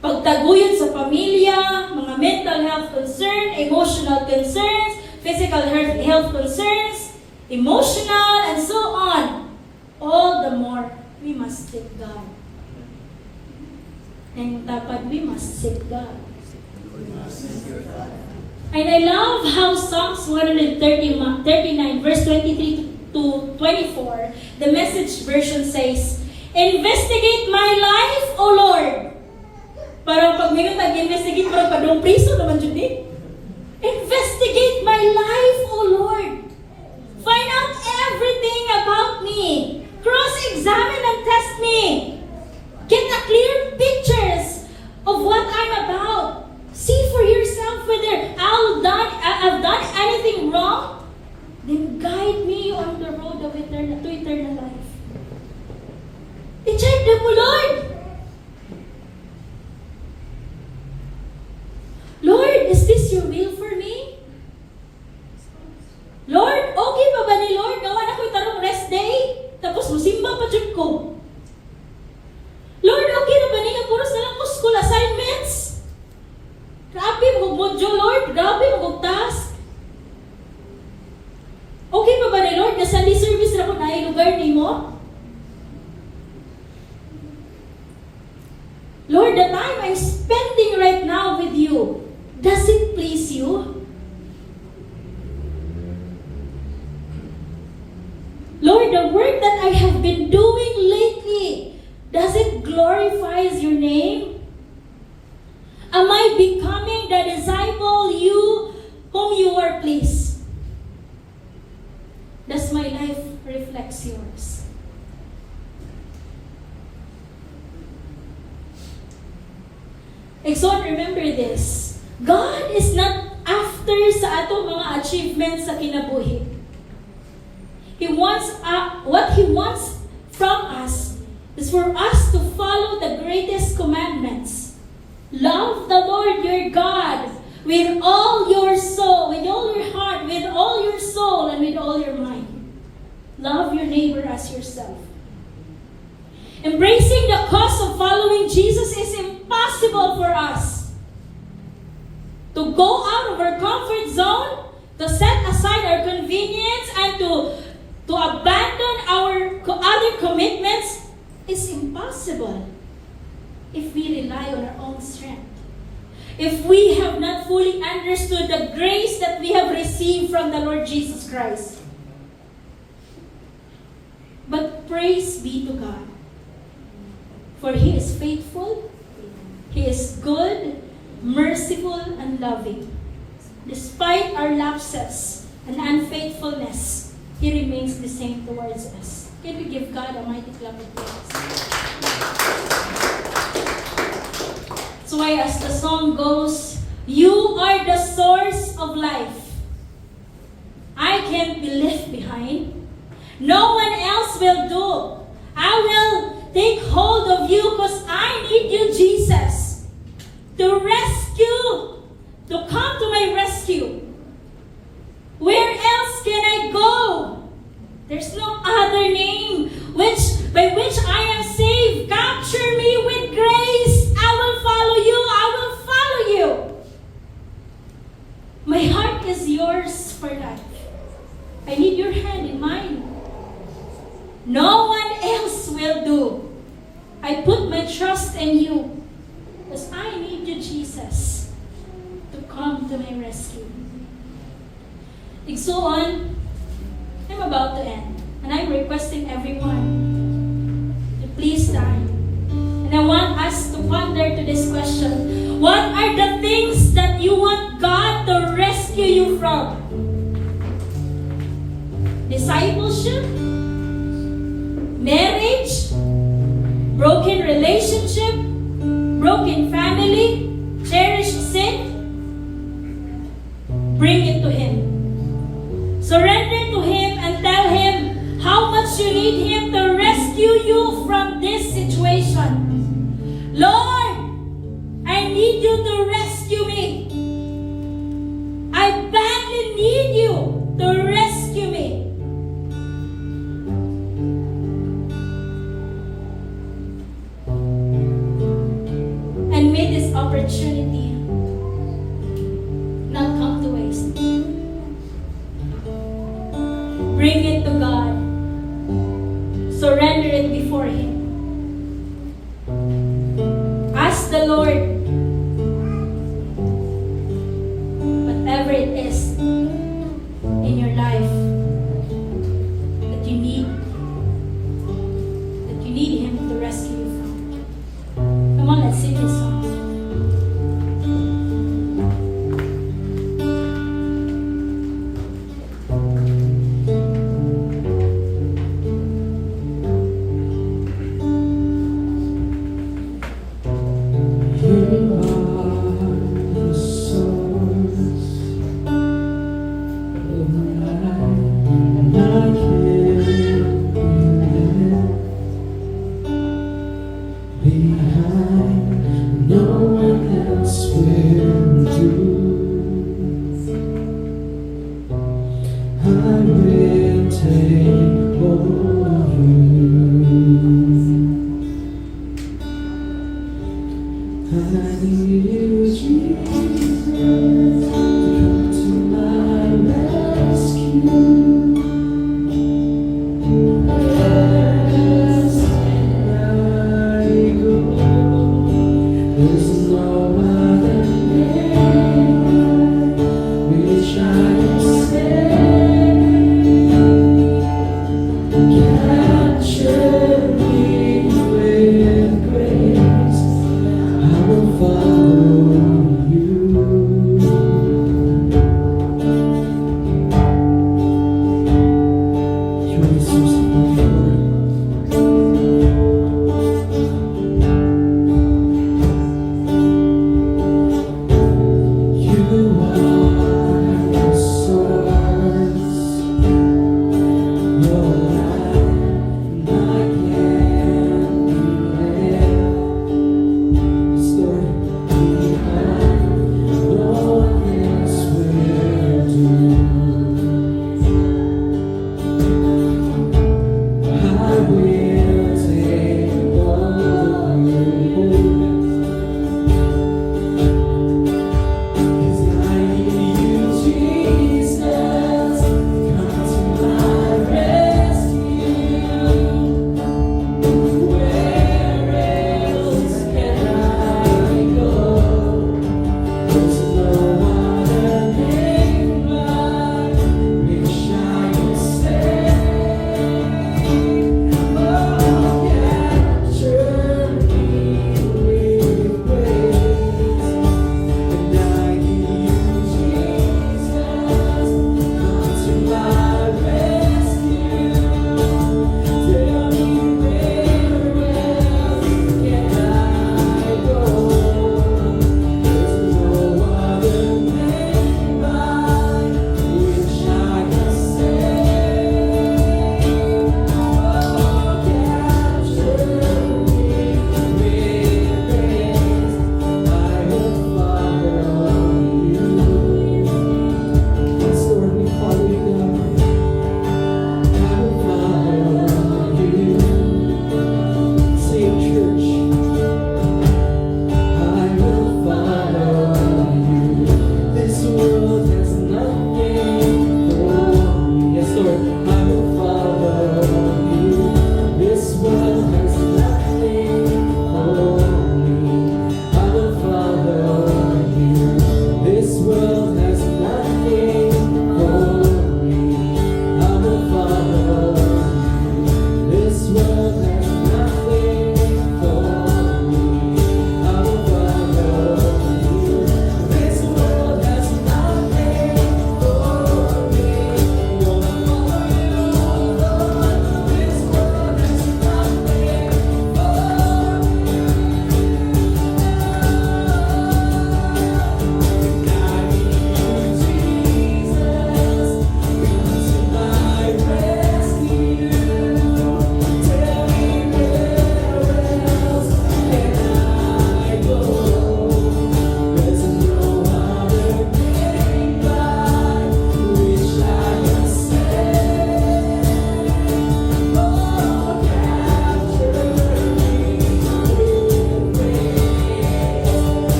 pagtaguyon sa pamilya, mga mental health concern, emotional concerns, physical health concerns, emotional, and so on. All the more we must seek God. And dapat we must seek God. And I love how Psalms 139 verse 23 to 24, the Message version says, investigate my life, O Lord. Parang pag may nag-investigate, parang padong priso naman dyan eh. Investigate my life, O Lord. Find out everything about me. Cross-examine and test me. Get a clear pictures of what I'm about. See for yourself whether I've done anything wrong. Then guide me on the road of eternal life. I-check na mo, Lord. Lord, is this your will for me? Lord, okay pa ba ni Lord? Gawa na ko itarong rest day. Tapos musimba pa dyan ko. Lord, okay na ba ni nga puros na lang ko school assignments? Grabe, mag-module, Lord. Grabe, mag-task. Okay pa ba ni Lord? Na Sunday service na ko na yung lugar ni mo? Lord, the time I'm spending right now with you, does it please you? Lord, the work that I have been doing lately, does it glorify your name? Am I becoming the disciple whom you are pleased? Does my life reflect yours? Exxon, remember this. God is not after sa atong mga achievements sa kinabuhi. What He wants from us is for us to follow the greatest commandments. Love the Lord your God with all your soul, with all your heart, with all your soul, and with all your mind. Love your neighbor as yourself. Embracing the cost of following Jesus is impossible for us. To go out of our comfort zone, to set aside our convenience, and to abandon our other commitments is impossible if we rely on our own strength. If we have not fully understood the grace that we have received from the Lord Jesus Christ. But praise be to God. For He is faithful, He is good, merciful, and loving. Despite our lapses and unfaithfulness, He remains the same towards us. Can we give God a mighty clap of praise? That's why as the song goes, you are the source of life. I can't be left behind. No one else will do. I will take hold of you because I need you, Jesus, to rescue, to come to my rescue. Where else can I go? There's no other name by which I am saved. Capture me with grace. I will follow you. I will follow you. My heart is yours for life. I need your hand in mine. No one else will do. I put my trust in you because I need you, Jesus, to come to my rescue. And so on, I'm about to end. And I'm requesting everyone to please stand. And I want us to ponder to this question. What are the things that you want God to rescue you from? Discipleship? Marriage? Broken relationship? Broken family? Cherished sin? Bring it to Him. Surrender to Him and tell Him how much you need Him to rescue you from this situation. Lord, I need you to rescue me. I badly need you to rescue me. And may this opportunity not come to waste. Bring it to God. Surrender it before Him. rescue you from. Come on, let's sing this song. You are the source of my life, and I can't be left behind.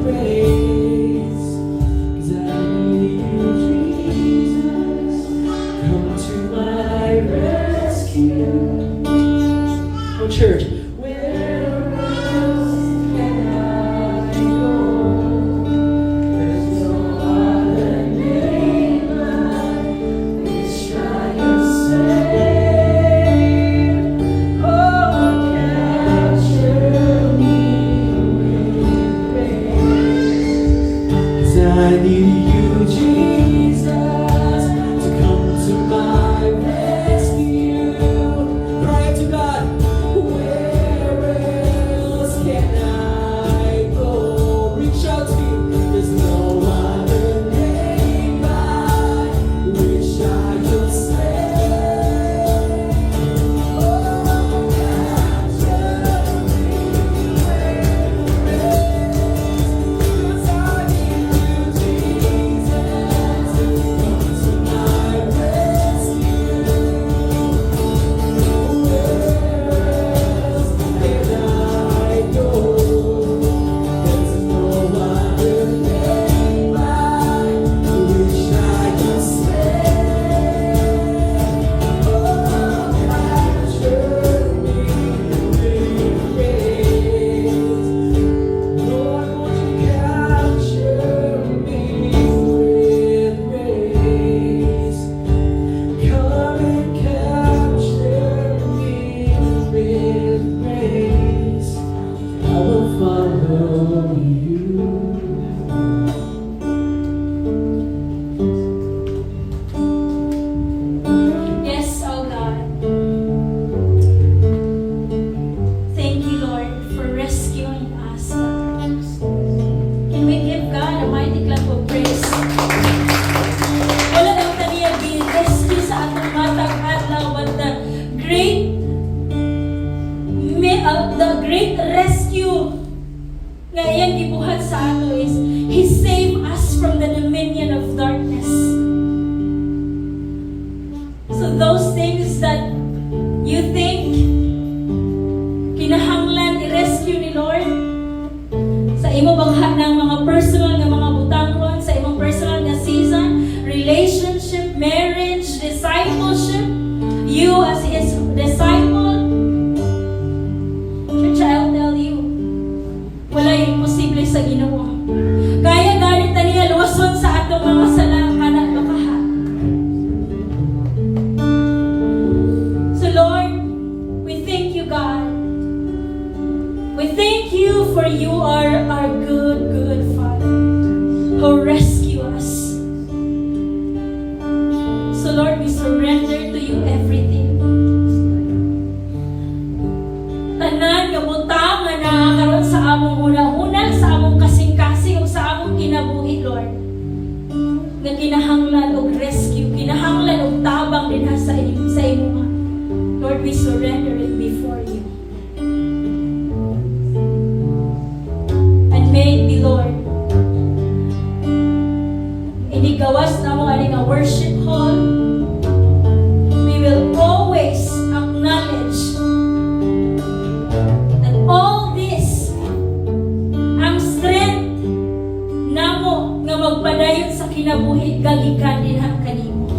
praise. 'Cause I need you, Jesus. Come to my rescue. Oh, church. Where else can I go? There's no other name by which I can save. Oh, capture me with grace. 'Cause I need you, Jesus, to come to my rescue. Cry to God. Where else can I go? Reach out to Him. There's no other name by which I can save. Oh, capture me with grace. 'Cause I need you, Jesus, to come to my rescue. Where else can I go? There's no other name by which I can save. Oh, capture me with grace. Lord, won't you capture me with grace? Come and capture me with grace. I will follow you. Yes, oh God. Thank you, Lord, for rescuing us. Can we give God a mighty clap of praise? Wala nang taniya rescue sa atong matag adlaw, but the great rescue nga iyang gibuhat sa ato is He saved us from the dominion of darkness. So those things that you think kinahanglan i-rescue ni Lord, sa imo bangha ng mga personal nga mga butangron, sa imong personal nga season, relationship, marriage, discipleship, you as His disciple, church, I'll tell you, wala yung imposible sa Ginoo. Kaya ganit na niya luwason sa atong mga sala kana bakaha. So Lord, we thank you, God. We thank you for you are our good, good Father who rescue us. So Lord, we surrender to you everything. Tanan nga butang nga nakakaroon sa among una-una, sa among kasing-kasing o sa among kinabuhi, Lord. Nga kinahanglan og rescue, kinahanglan og tabang din sa imo. Lord, we surrender it before you. And may it be, Lord, inigawas na mo aning nga worship hall, we will always acknowledge that all this, ang strength namo nga magpadayon sa kinabuhi galikan din ang kanimo.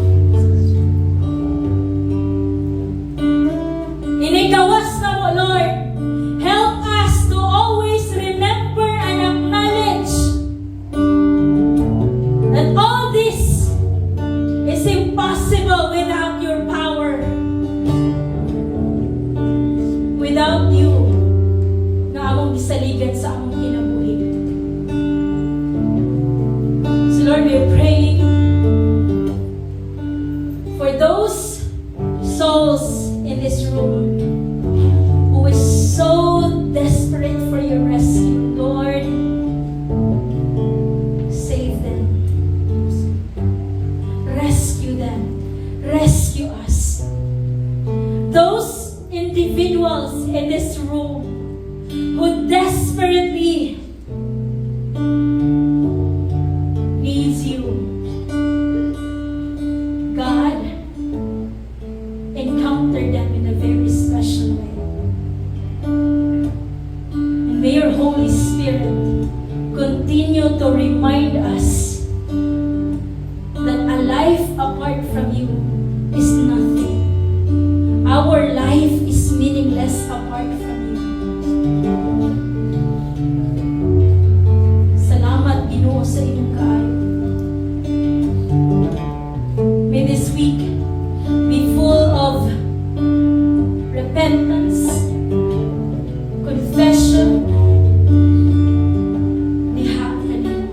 Inigawas na mo, Lord. Help us to always remember and acknowledge that all this is impossible without your power. Without you, na among gisaligan sa among kinabuhi. So Lord, we are praying for those souls in this room who is so desperate for your rescue. Lord, save them. Rescue them. Rescue us. Those individuals in this room who desperately needs you. continue to remind us that a life apart from you is nothing. Our life is meaningless apart from you. Salamat, Ginoo, sa inyong kaayo. May this week be full of repentance, confession, diha kanimo.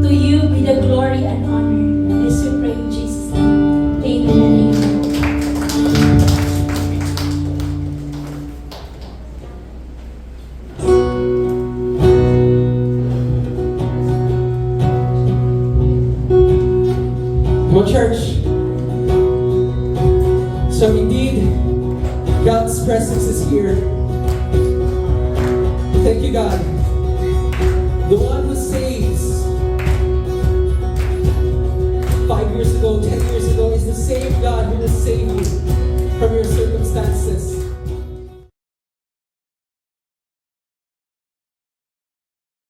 To you be the glory and honor. This we pray in Jesus' name. Amen and amen. Well, church, so indeed, God's presence is here. Thank you, God. The one who saves 5 years ago, 10 years ago, is the same God who will save you